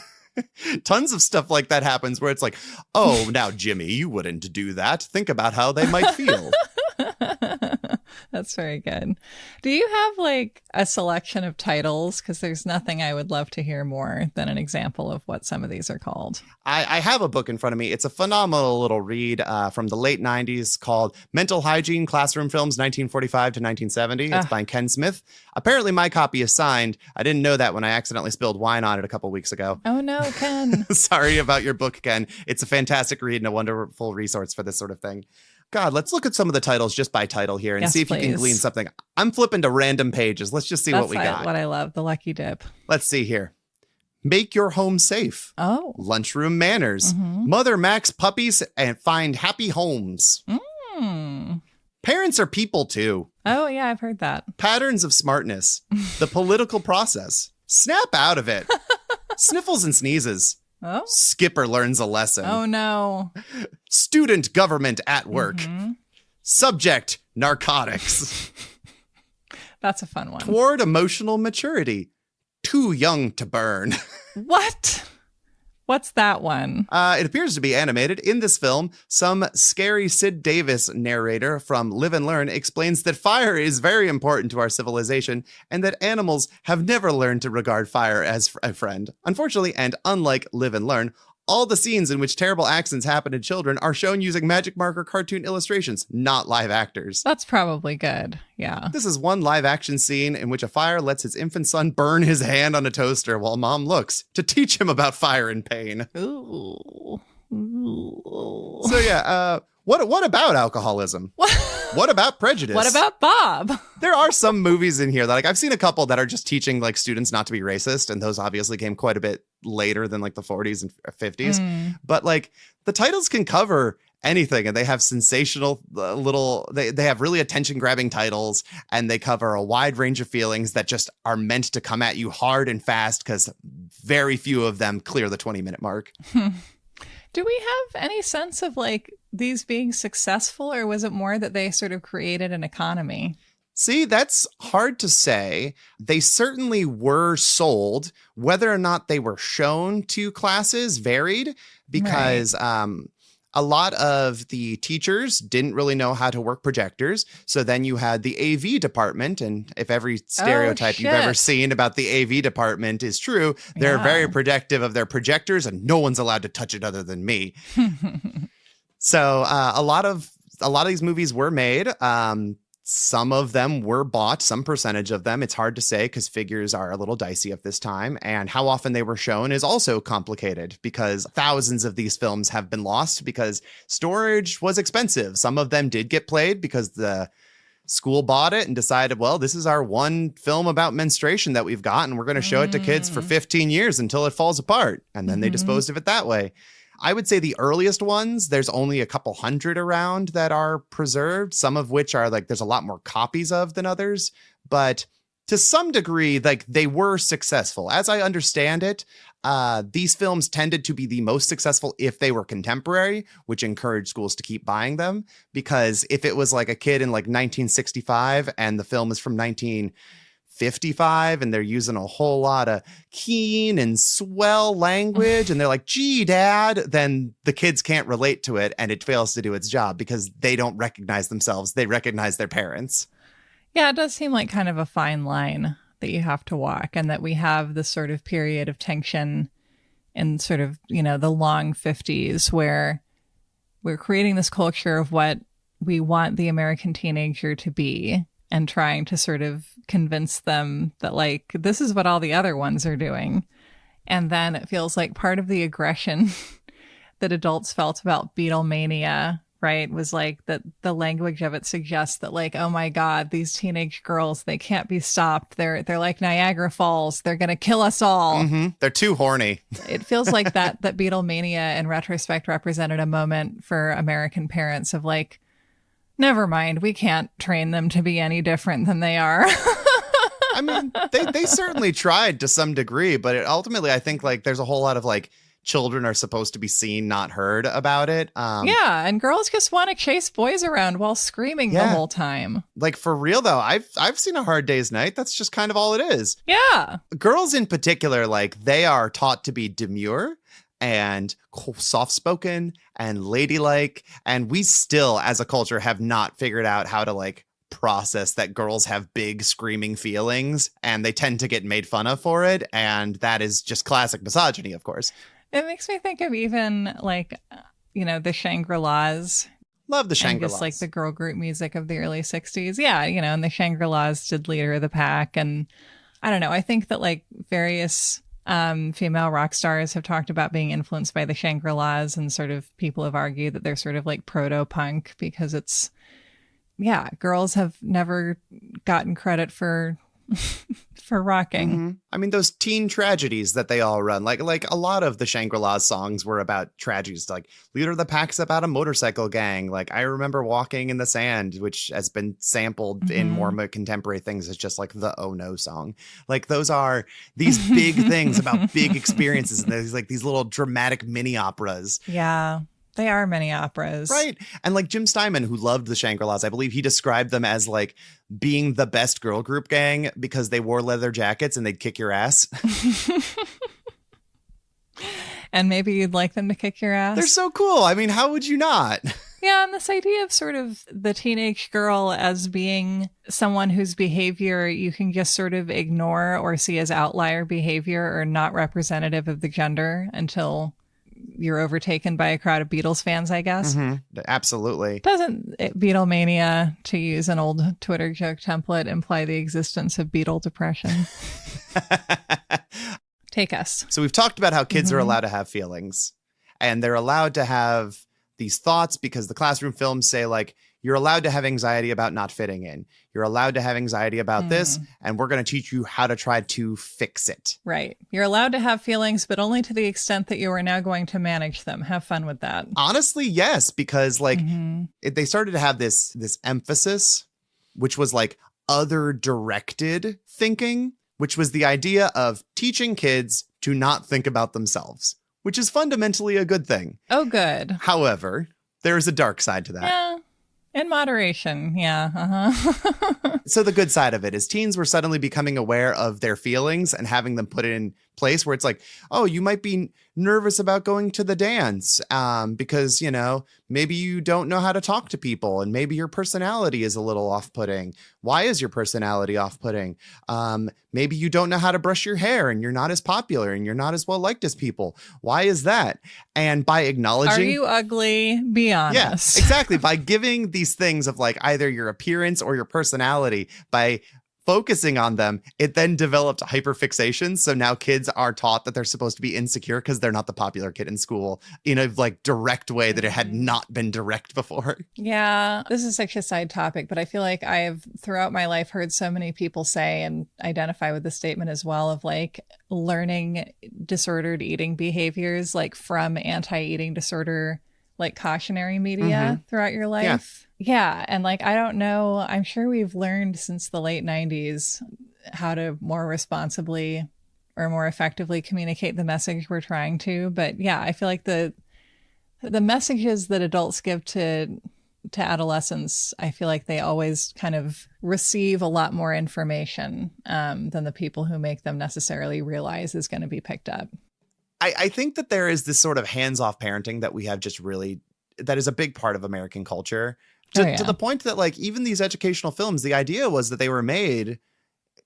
Tons of stuff like that happens where it's like, oh, now, Jimmy, you wouldn't do that. Think about how they might feel. That's very good. Do you have like a selection of titles? Because there's nothing I would love to hear more than an example of what some of these are called. I have a book in front of me. It's a phenomenal little read from the late 90s called Mental Hygiene Classroom Films 1945 to 1970. It's by Ken Smith. Apparently my copy is signed. I didn't know that when I accidentally spilled wine on it a couple weeks ago. Oh no, Ken. Sorry about your book, Ken. It's a fantastic read and a wonderful resource for this sort of thing. God, let's look at some of the titles just by title here and see if you can glean something. I'm flipping to random pages. Let's just see what we got. That's what I love, the lucky dip. Let's see here. Make your home safe. Oh. Lunchroom manners. Mother Max puppies and find happy homes. Parents are people too. Oh, yeah, I've heard that. Patterns of smartness. The political process. Snap out of it. Sniffles and sneezes. Oh. Skipper learns a lesson. Oh, no. Student government at work. Subject, narcotics. That's a fun one. Toward emotional maturity. Too young to burn. What? What's that one? It appears to be animated. In this film, some scary Sid Davis narrator from Live and Learn explains that fire is very important to our civilization and that animals have never learned to regard fire as a friend. Unfortunately, and unlike Live and Learn, all the scenes in which terrible accidents happen to children are shown using magic marker cartoon illustrations, not live actors. That's probably good. Yeah. This is one live action scene in which a fire lets his infant son burn his hand on a toaster while mom looks to teach him about fire and pain. Ooh. Ooh. So yeah, what about alcoholism? What about prejudice? What about Bob? There are some movies in here that I've seen a couple that are just teaching like students not to be racist, and those obviously came quite a bit later than like the 40s and 50s. But like the titles can cover anything, and they have sensational they have really attention grabbing titles, and they cover a wide range of feelings that just are meant to come at you hard and fast because very few of them clear the 20-minute mark. Do we have any sense of like these being successful, or was it more that they sort of created an economy? See, that's hard to say. They certainly were sold. Whether or not they were shown to classes varied because a lot of the teachers didn't really know how to work projectors. So then you had the AV department. And if every stereotype you've ever seen about the AV department is true, they're very protective of their projectors and no one's allowed to touch it other than me. So a lot of these movies were made. Some of them were bought, some percentage of them. It's hard to say because figures are a little dicey at this time. And how often they were shown is also complicated because thousands of these films have been lost because storage was expensive. Some of them did get played because the school bought it and decided, well, this is our one film about menstruation that we've got, and we're going to show it to kids for 15 years until it falls apart. And then they disposed of it that way. I would say the earliest ones, there's only a couple hundred around that are preserved, some of which are like there's a lot more copies of than others. But to some degree, like they were successful. As I understand it, these films tended to be the most successful if they were contemporary, which encouraged schools to keep buying them. Because if it was like a kid in like 1965 and the film is from 1955 and they're using a whole lot of keen and swell language and they're like, gee, dad, then the kids can't relate to it and it fails to do its job because they don't recognize themselves. They recognize their parents. Yeah, it does seem like kind of a fine line that you have to walk, and that we have this sort of period of tension in sort of, you know, the long 50s where we're creating this culture of what we want the American teenager to be. and trying to sort of convince them that, like, this is what all the other ones are doing. And then it feels like part of the aggression that adults felt about Beatlemania, right, was like that the language of it suggests that, like, oh my God, these teenage girls, they can't be stopped. They're like Niagara Falls. They're going to kill us all. They're too horny. It feels like that Beatlemania in retrospect represented a moment for American parents of like, never mind, we can't train them to be any different than they are. I mean, they certainly tried to some degree, but ultimately I think like there's a whole lot of like children are supposed to be seen, not heard about it. Yeah, and girls just want to chase boys around while screaming the whole time. Like for real though, I've seen A Hard Day's Night. That's just kind of all it is. Yeah. Girls in particular, like they are taught to be demure and soft-spoken and ladylike, and we still as a culture have not figured out how to like process that girls have big screaming feelings, and they tend to get made fun of for it, and that is just classic misogyny, of course. It makes me think of even like, you know, the Shangri-Las. Love the Shangri-Las. Just like the girl group music of the early 60s. Yeah, you know, and the Shangri-Las did Leader of the Pack. And I don't know, I think that like various female rock stars have talked about being influenced by the Shangri-Las, and sort of people have argued that they're sort of like proto-punk because it's, yeah, girls have never gotten credit for for rocking. I mean, those teen tragedies that they all run, like a lot of the Shangri-La's songs were about tragedies. Like Leader of the Pack's about a motorcycle gang. Like I remember Walking in the Sand, which has been sampled in more contemporary things as just like the Oh No song. Like those are these big things about big experiences, and there's like these little dramatic mini operas. Yeah. They are mini operas. Right. And like Jim Steinman, who loved the Shangri-Las, I believe he described them as like being the best girl group gang because they wore leather jackets and they'd kick your ass. And maybe you'd like them to kick your ass. They're so cool. I mean, how would you not? Yeah, and this idea of sort of the teenage girl as being someone whose behavior you can just sort of ignore or see as outlier behavior or not representative of the gender until you're overtaken by a crowd of Beatles fans, I guess. Absolutely. Doesn't Beatlemania, to use an old Twitter joke template, imply the existence of Beatle depression? Take us. So we've talked about how kids are allowed to have feelings, and they're allowed to have these thoughts because the classroom films say like, you're allowed to have anxiety about not fitting in. You're allowed to have anxiety about this, and we're going to teach you how to try to fix it. Right. You're allowed to have feelings, but only to the extent that you are now going to manage them. Have fun with that. Honestly, yes, because like they started to have this emphasis, which was like other directed thinking, which was the idea of teaching kids to not think about themselves, which is fundamentally a good thing. Oh, good. However, there is a dark side to that. Yeah. In moderation, yeah. So the good side of it is teens were suddenly becoming aware of their feelings and having them put in place where it's like, oh, you might be nervous about going to the dance because, you know, maybe you don't know how to talk to people and maybe your personality is a little off-putting. Why is your personality off-putting? Maybe you don't know how to brush your hair and you're not as popular and you're not as well liked as people. Why is that? And by acknowledging... Are you ugly? Be honest. Yeah, exactly. By giving these things of like either your appearance or your personality, by focusing on them, it then developed hyperfixation. So now kids are taught that they're supposed to be insecure because they're not the popular kid in school in a like direct way that it had not been direct before. Yeah, this is such a side topic, but I feel like I have throughout my life heard so many people say and identify with the statement as well of like learning disordered eating behaviors, like from anti-eating disorder, like cautionary media throughout your life. Yeah. And like, I don't know, I'm sure we've learned since the late 90s how to more responsibly or more effectively communicate the message we're trying to. But yeah, I feel like the messages that adults give to adolescents, I feel like they always kind of receive a lot more information than the people who make them necessarily realize is going to be picked up. I think that there is this sort of hands-off parenting that we have just really, that is a big part of American culture. To the point that like even these educational films, the idea was that they were made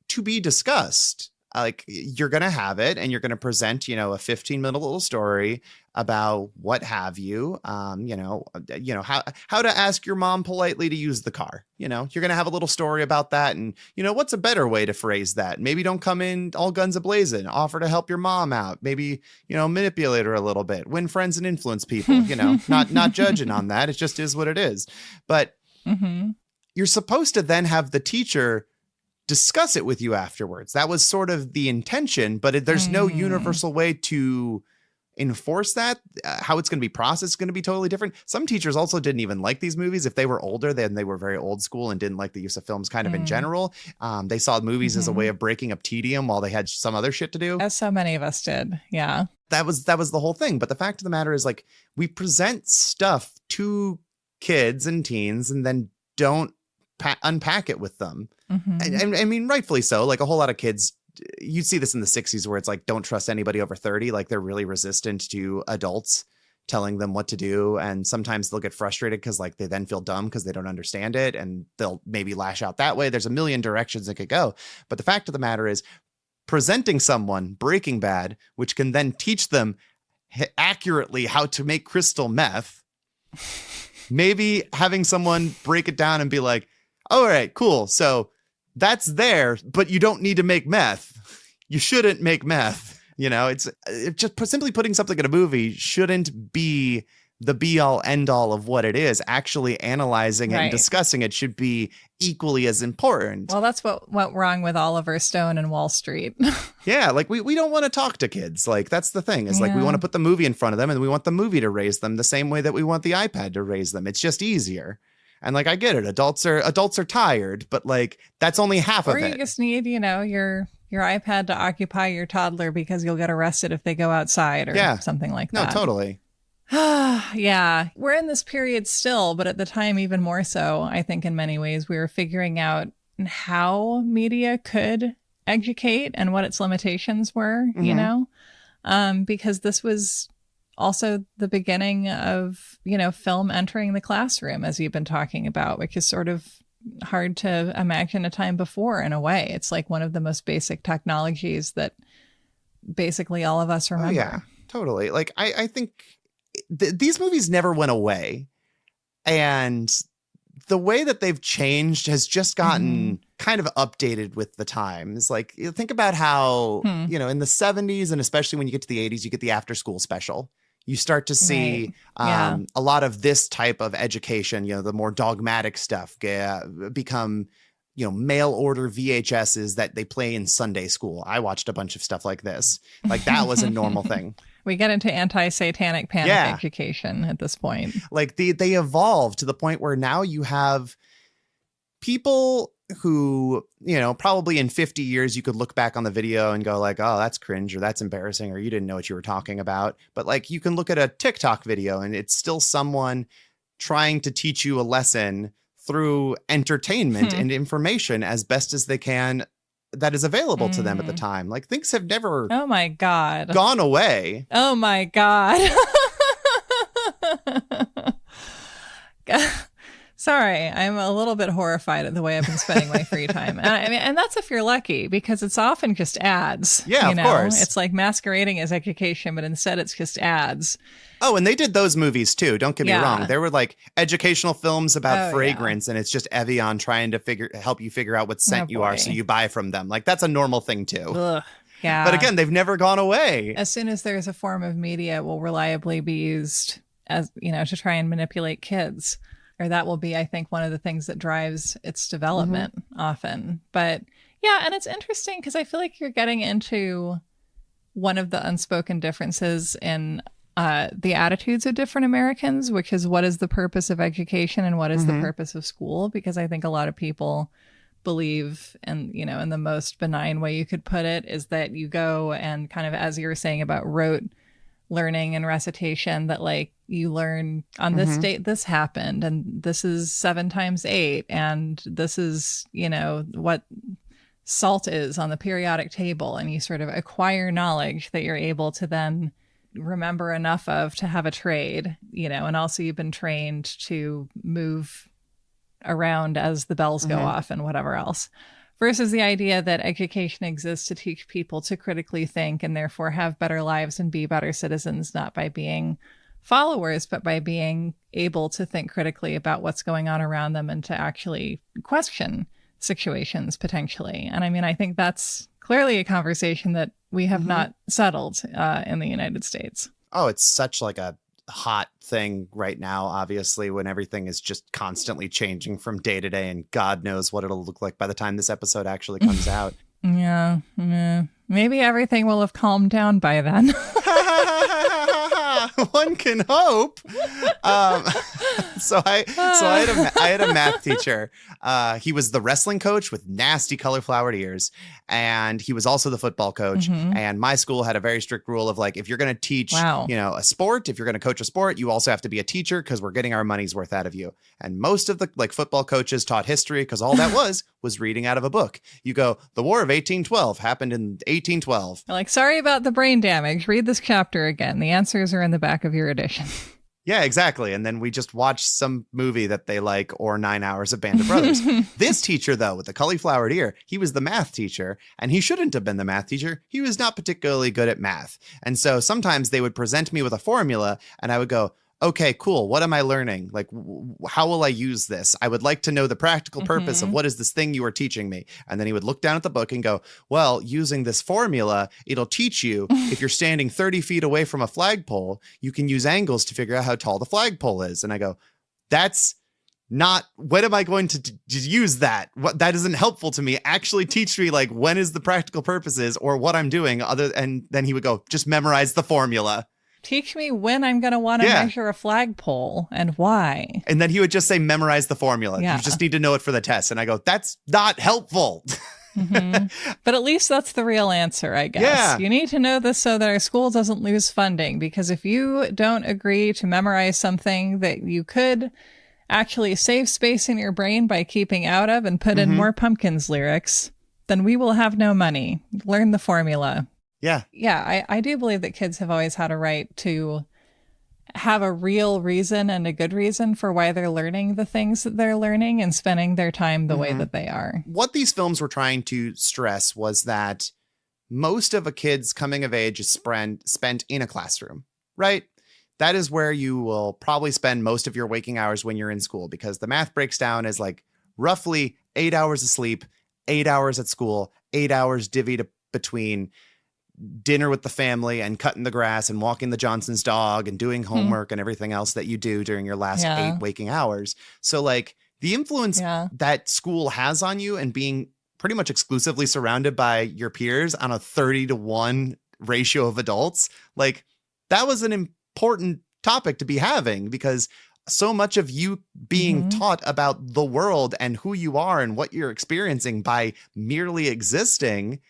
to be discussed. like you're going to have it and you're going to present, a 15-minute little story about what have you, how to ask your mom politely to use the car. You're going to have a little story about that. And, what's a better way to phrase that? Maybe don't come in all guns a-blazing, offer to help your mom out. Maybe, manipulate her a little bit, win friends and influence people, not judging on that. It just is what it is. But you're supposed to then have the teacher discuss it with you afterwards. That was sort of the intention, but there's no universal way to enforce that. How it's going to be processed is going to be totally different. Some teachers also didn't even like these movies. If they were older, then they were very old school and didn't like the use of films kind of in general. They saw movies as a way of breaking up tedium while they had some other shit to do. As so many of us did. Yeah. That was the whole thing. But the fact of the matter is, like, we present stuff to kids and teens and then don't unpack it with them. And I mean, rightfully so. Like, a whole lot of kids, you'd see this in the 60s where it's like, don't trust anybody over 30. Like, they're really resistant to adults telling them what to do. And sometimes they'll get frustrated because, like, they then feel dumb because they don't understand it, and they'll maybe lash out that way. There's a million directions it could go. But the fact of the matter is, presenting someone Breaking Bad, which can then teach them accurately how to make crystal meth, maybe having someone break it down and be like, all right, cool. So that's there, but you don't need to make meth. You shouldn't make meth. It's just simply putting something in a movie shouldn't be the be all end all of what it is. Actually analyzing it and discussing it should be equally as important. Well, that's what went wrong with Oliver Stone and Wall Street. Yeah. Like, we don't want to talk to kids. Like, that's the thing, is like, we want to put the movie in front of them and we want the movie to raise them the same way that we want the iPad to raise them. It's just easier. And, like, I get it. Adults are tired, but, like, that's only half of it. Or you just need, your iPad to occupy your toddler because you'll get arrested if they go outside or something like that. No, totally. Yeah. We're in this period still, but at the time even more so. I think in many ways we were figuring out how media could educate and what its limitations were, because this was also the beginning of, film entering the classroom, as you've been talking about, which is sort of hard to imagine a time before in a way. It's like one of the most basic technologies that basically all of us remember. Oh, yeah, totally. Like, I think these movies never went away. And the way that they've changed has just gotten kind of updated with the times. Like, think about how, in the 70s, and especially when you get to the 80s, you get the after school special. You start to see a lot of this type of education, the more dogmatic stuff become, mail order VHSs that they play in Sunday school. I watched a bunch of stuff like this. Like, that was a normal thing. We get into anti-satanic panic education at this point. Like, they evolved to the point where now you have people who, probably in 50 years, you could look back on the video and go like, oh, that's cringe, or that's embarrassing, or you didn't know what you were talking about. But, like, you can look at a TikTok video and it's still someone trying to teach you a lesson through entertainment and information as best as they can that is available to them at the time. Like, things have never oh my god gone away. Oh my god. Sorry, I'm a little bit horrified at the way I've been spending my free time. And that's if you're lucky, because it's often just ads. Yeah, of course. It's like masquerading as education, but instead it's just ads. Oh, and they did those movies too. Don't get me wrong. There were like educational films about fragrance, and it's just Evian trying to help you figure out what scent you are, so you buy from them. Like, that's a normal thing too. Ugh. Yeah. But again, they've never gone away. As soon as there's a form of media, it will reliably be used as, to try and manipulate kids. Or that will be, I think, one of the things that drives its development often. But yeah, and it's interesting because I feel like you're getting into one of the unspoken differences in the attitudes of different Americans, which is what is the purpose of education and what is the purpose of school? Because I think a lot of people believe, and, in the most benign way you could put it, is that you go and kind of, as you were saying about rote learning and recitation, that like you learn on this date this happened, and this is 7 times 8, and this is what salt is on the periodic table, and you sort of acquire knowledge that you're able to then remember enough of to have a trade, and also you've been trained to move around as the bells go off and whatever else. versus the idea that education exists to teach people to critically think and therefore have better lives and be better citizens, not by being followers, but by being able to think critically about what's going on around them and to actually question situations potentially. And I mean, I think that's clearly a conversation that we have not settled in the United States. Oh, it's such like a hot thing right now, obviously, when everything is just constantly changing from day to day, and God knows what it'll look like by the time this episode actually comes out. Yeah. Maybe everything will have calmed down by then. One can hope. So I had a math teacher. He was the wrestling coach with nasty cauliflowered ears, and he was also the football coach. And my school had a very strict rule of like, if you're going to teach, a sport, if you're going to coach a sport, you also have to be a teacher because we're getting our money's worth out of you. And most of the like football coaches taught history because all that was reading out of a book. You go, the War of 1812 happened in 1812. Like, sorry about the brain damage. Read this chapter again. The answers are in the back of your edition. Yeah, exactly. And then we just watch some movie that they like, or 9 hours of Band of Brothers. This teacher, though, with the cauliflowered ear, he was the math teacher, and he shouldn't have been the math teacher. He was not particularly good at math. And so sometimes they would present me with a formula, and I would go, okay, cool. What am I learning? Like, how will I use this? I would like to know the practical purpose of what is this thing you are teaching me? And then he would look down at the book and go, well, using this formula, it'll teach you if you're standing 30 feet away from a flagpole, you can use angles to figure out how tall the flagpole is. And I go, that's not, when am I going to use that? What, that isn't helpful to me. Actually teach me like when is the practical purposes or what I'm doing and then he would go, just memorize the formula. Teach me when I'm going to want to measure a flagpole and why. And then he would just say, memorize the formula. You just need to know it for the test. And I go, that's not helpful. But at least that's the real answer, I guess. Yeah. You need to know this so that our school doesn't lose funding, because if you don't agree to memorize something that you could actually save space in your brain by keeping out of and put in more Pumpkins lyrics, then we will have no money. Learn the formula. Yeah, I do believe that kids have always had a right to have a real reason and a good reason for why they're learning the things that they're learning and spending their time the way that they are. What these films were trying to stress was that most of a kid's coming of age is spent in a classroom, right? That is where you will probably spend most of your waking hours when you're in school, because the math breaks down as like roughly 8 hours of sleep, 8 hours at school, 8 hours divvied between dinner with the family and cutting the grass and walking the Johnson's dog and doing homework and everything else that you do during your last 8 waking hours. So like the influence that school has on you and being pretty much exclusively surrounded by your peers on a 30-to-1 ratio of adults, like that was an important topic to be having, because so much of you being taught about the world and who you are and what you're experiencing by merely existing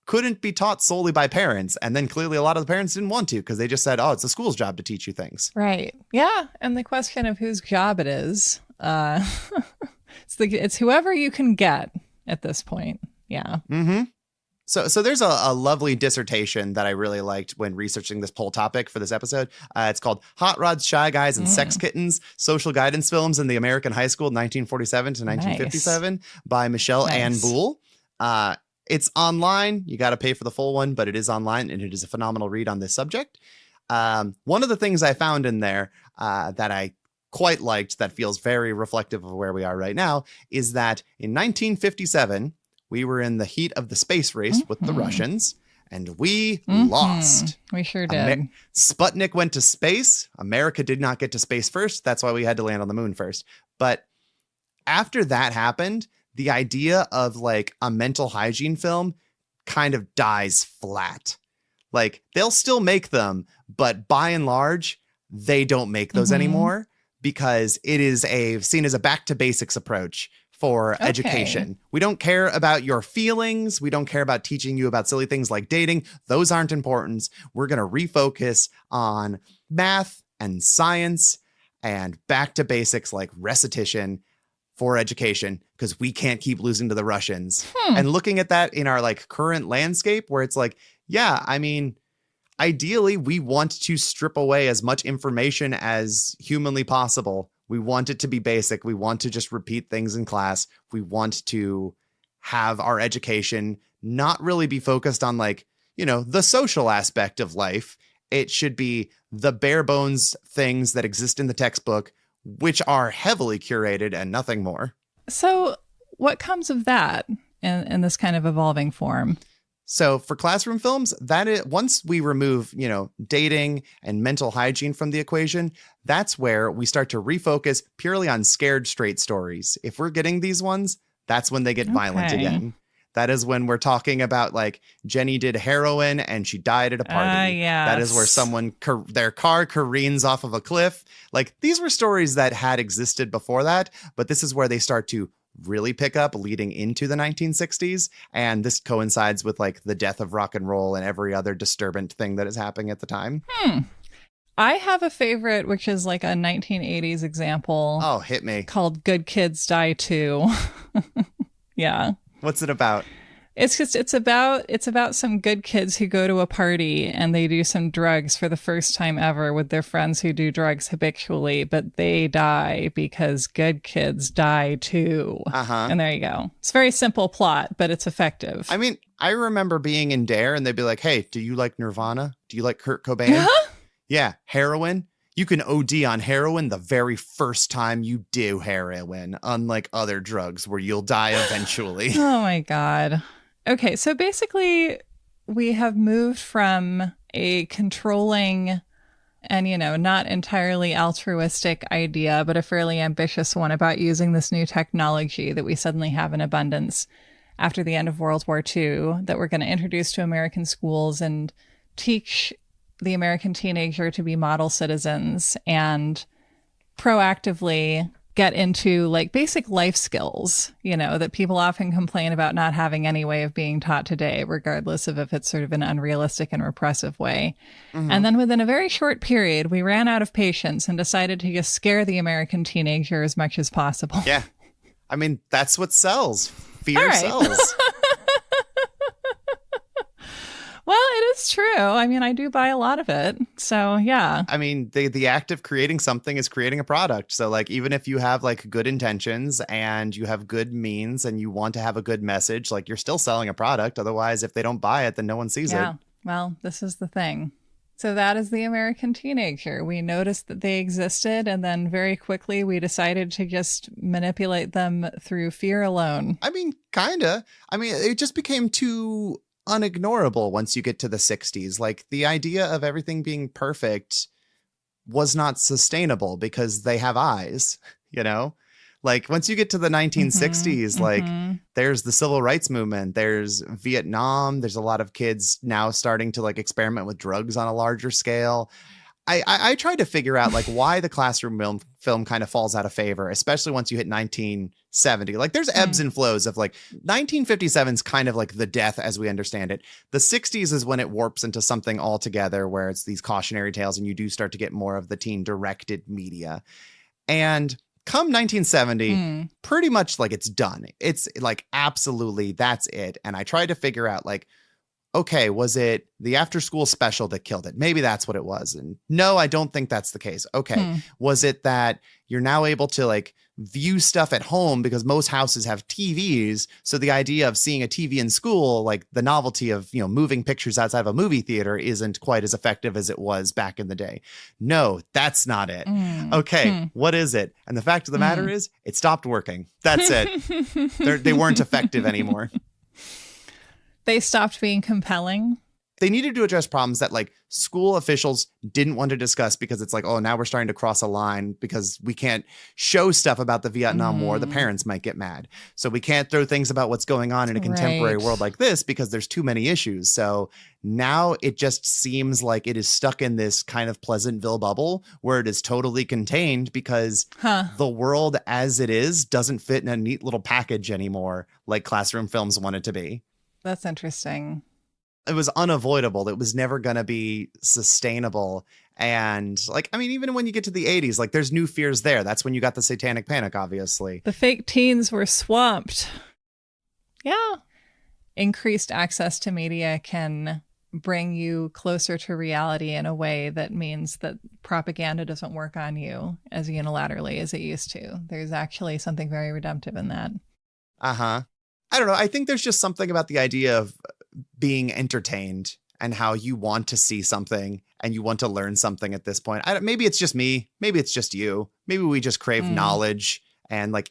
couldn't be taught solely by parents. And then clearly a lot of the parents didn't want to, because they just said, oh, it's the school's job to teach you things. Right. Yeah. And the question of whose job it is, it's whoever you can get at this point. Yeah. So there's a lovely dissertation that I really liked when researching this poll topic for this episode. It's called Hot Rods, Shy Guys, and Sex Kittens, Social Guidance Films in the American High School, 1947 to 1957 by Michelle Ann Boole. It's online. You got to pay for the full one, but it is online, and it is a phenomenal read on this subject. One of the things I found in there that I quite liked, that feels very reflective of where we are right now, is that in 1957, we were in the heat of the space race with the Russians, and we lost. We sure did. Sputnik went to space. America did not get to space first. That's why we had to land on the moon first. But after that happened, the idea of like a mental hygiene film kind of dies flat. Like they'll still make them, but by and large, they don't make those anymore, because it is seen as a back to basics approach for education. We don't care about your feelings. We don't care about teaching you about silly things like dating. Those aren't important. We're going to refocus on math and science and back to basics like recitation for education, because we can't keep losing to the Russians. And looking at that in our like current landscape, where it's like, yeah, I mean, ideally we want to strip away as much information as humanly possible. We want it to be basic. We want to just repeat things in class. We want to have our education not really be focused on like, the social aspect of life. It should be the bare bones things that exist in the textbook, which are heavily curated and nothing more. So what comes of that in this kind of evolving form? So for classroom films, that is, once we remove, dating and mental hygiene from the equation, that's where we start to refocus purely on scared straight stories. If we're getting these ones, that's when they get violent again. That is when we're talking about like Jenny did heroin and she died at a party. Yes. That is where their car careens off of a cliff. Like these were stories that had existed before that, but this is where they start to really pick up leading into the 1960s. And this coincides with like the death of rock and roll and every other disturbant thing that is happening at the time. I have a favorite, which is like a 1980s example. Oh, hit me. Called Good Kids Die Too. Yeah. What's it about? It's about some good kids who go to a party and they do some drugs for the first time ever with their friends who do drugs habitually, but they die because good kids die too. And there you go. It's a very simple plot, but it's effective. I mean, I remember being in Dare and they'd be like, hey, do you like Nirvana? Do you like Kurt Cobain? Yeah, heroin. You can OD on heroin the very first time you do heroin, unlike other drugs where you'll die eventually. Oh my God. Okay, so basically we have moved from a controlling and, not entirely altruistic idea, but a fairly ambitious one about using this new technology that we suddenly have in abundance after the end of World War II that we're going to introduce to American schools and teach the American teenager to be model citizens and proactively get into like basic life skills, that people often complain about not having any way of being taught today, regardless of if it's sort of an unrealistic and repressive way. And then within a very short period, we ran out of patience and decided to just scare the American teenager as much as possible. Yeah. I mean, that's what sells. Fear sells. Well, it is true. I mean, I do buy a lot of it. So, yeah. I mean, the act of creating something is creating a product. So, like, even if you have, like, good intentions and you have good means and you want to have a good message, like, you're still selling a product. Otherwise, if they don't buy it, then no one sees it. Well, this is the thing. So that is the American teenager. We noticed that they existed, and then very quickly we decided to just manipulate them through fear alone. I mean, kind of. I mean, it just became too unignorable once you get to the 60s. Like the idea of everything being perfect was not sustainable because they have eyes, like once you get to the 1960s, like there's the civil rights movement, there's Vietnam, there's a lot of kids now starting to like experiment with drugs on a larger scale. I tried to figure out like why the classroom film kind of falls out of favor, especially once you hit 1970. Like there's ebbs and flows of like 1957 is kind of like the death as we understand it. The 60s is when it warps into something altogether where it's these cautionary tales and you do start to get more of the teen directed media. And come 1970, pretty much like it's done. It's like absolutely that's it. And I tried to figure out like, okay, was it the after school special that killed it? Maybe that's what it was. And no, I don't think that's the case. Okay. Was it that you're now able to like view stuff at home because most houses have TVs? So the idea of seeing a TV in school, like the novelty of, moving pictures outside of a movie theater isn't quite as effective as it was back in the day. No, that's not it. Okay. What is it? And the fact of the matter is it stopped working. That's it. They weren't effective anymore. They stopped being compelling. They needed to address problems that like school officials didn't want to discuss because it's like, oh, now we're starting to cross a line because we can't show stuff about the Vietnam War. The parents might get mad. So we can't throw things about what's going on in a contemporary world like this because there's too many issues. So now it just seems like it is stuck in this kind of Pleasantville bubble where it is totally contained because the world as it is doesn't fit in a neat little package anymore like classroom films want it to be. That's interesting. It was unavoidable. It was never going to be sustainable. And like, I mean, even when you get to the 80s, like there's new fears there. That's when you got the Satanic Panic, obviously. The fake teens were swamped. Yeah. Increased access to media can bring you closer to reality in a way that means that propaganda doesn't work on you as unilaterally as it used to. There's actually something very redemptive in that. Uh-huh. I don't know. I think there's just something about the idea of being entertained and how you want to see something and you want to learn something at this point. Maybe it's just me. Maybe it's just you. Maybe we just crave knowledge, and like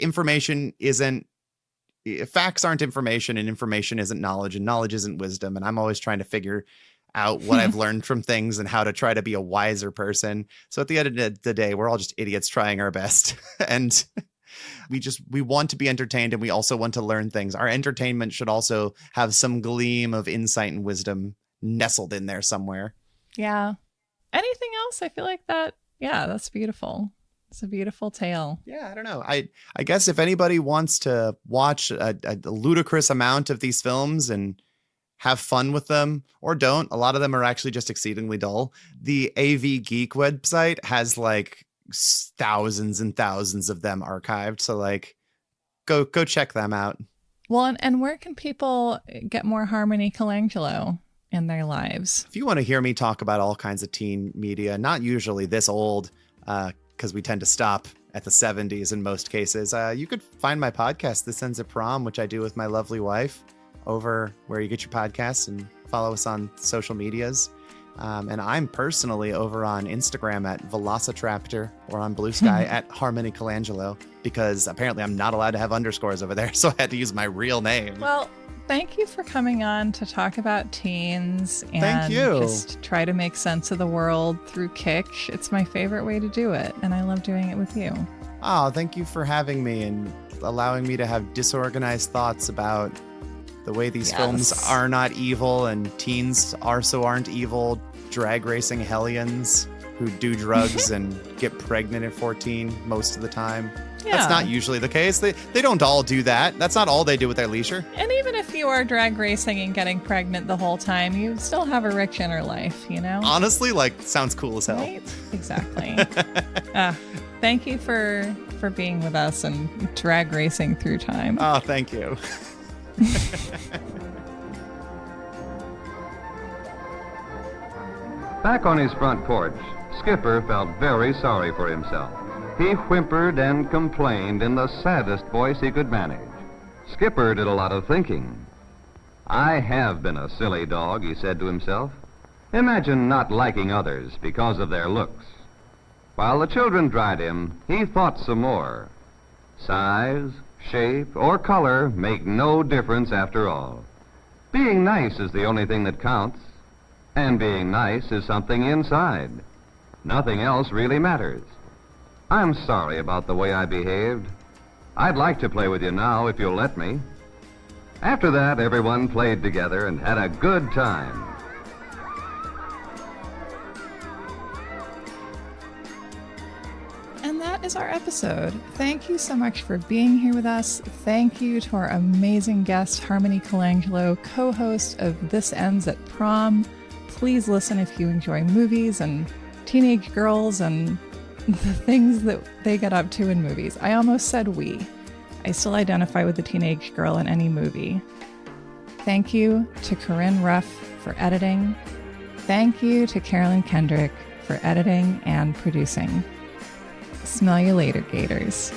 facts aren't information, and information isn't knowledge, and knowledge isn't wisdom. And I'm always trying to figure out what I've learned from things and how to try to be a wiser person. So at the end of the day, we're all just idiots trying our best. And we want to be entertained, and we also want to learn things. Our entertainment should also have some gleam of insight and wisdom nestled in there somewhere. Yeah. Anything else? I feel like that. Yeah, that's beautiful. It's a beautiful tale. Yeah, I don't know. I guess if anybody wants to watch a ludicrous amount of these films and have fun with them, or don't, a lot of them are actually just exceedingly dull. The AV Geek website has like thousands and thousands of them archived. So like, go check them out. Well, and where can people get more Harmony Colangelo in their lives? If you want to hear me talk about all kinds of teen media, not usually this old, because we tend to stop at the 70s in most cases, you could find my podcast, This Ends at Prom, which I do with my lovely wife, over where you get your podcasts, and follow us on social medias. And I'm personally over on Instagram at Velocitraptor, or on Blue Sky at Harmony Colangelo, because apparently I'm not allowed to have underscores over there, so I had to use my real name. Well, thank you for coming on to talk about teens and Thank you. Just try to make sense of the world through kitsch. It's my favorite way to do it, and I love doing it with you. Oh, thank you for having me and allowing me to have disorganized thoughts about the way these films are not evil and teens aren't evil, drag racing hellions who do drugs and get pregnant at 14 most of the time. Yeah. That's not usually the case. They don't all do that. That's not all they do with their leisure. And even if you are drag racing and getting pregnant the whole time, you still have a rich inner life, you know? Honestly, like, sounds cool as hell. Right? Exactly. Thank you for being with us and drag racing through time. Oh, thank you. Back on his front porch, Skipper felt very sorry for himself. He whimpered and complained in the saddest voice he could manage. Skipper did a lot of thinking. I have been a silly dog, he said to himself. Imagine not liking others because of their looks. While the children dried him, he thought some more. Size, shape, or color make no difference after all. Being nice is the only thing that counts. And being nice is something inside. Nothing else really matters. I'm sorry about the way I behaved. I'd like to play with you now if you'll let me. After that, everyone played together and had a good time. And that is our episode. Thank you so much for being here with us. Thank you to our amazing guest, Harmony Colangelo, co-host of This Ends at Prom. Please listen if you enjoy movies and teenage girls and the things that they get up to in movies. I almost said we. I still identify with the teenage girl in any movie. Thank you to Corinne Ruff for editing. Thank you to Carolyn Kendrick for editing and producing. Smell you later, Gators.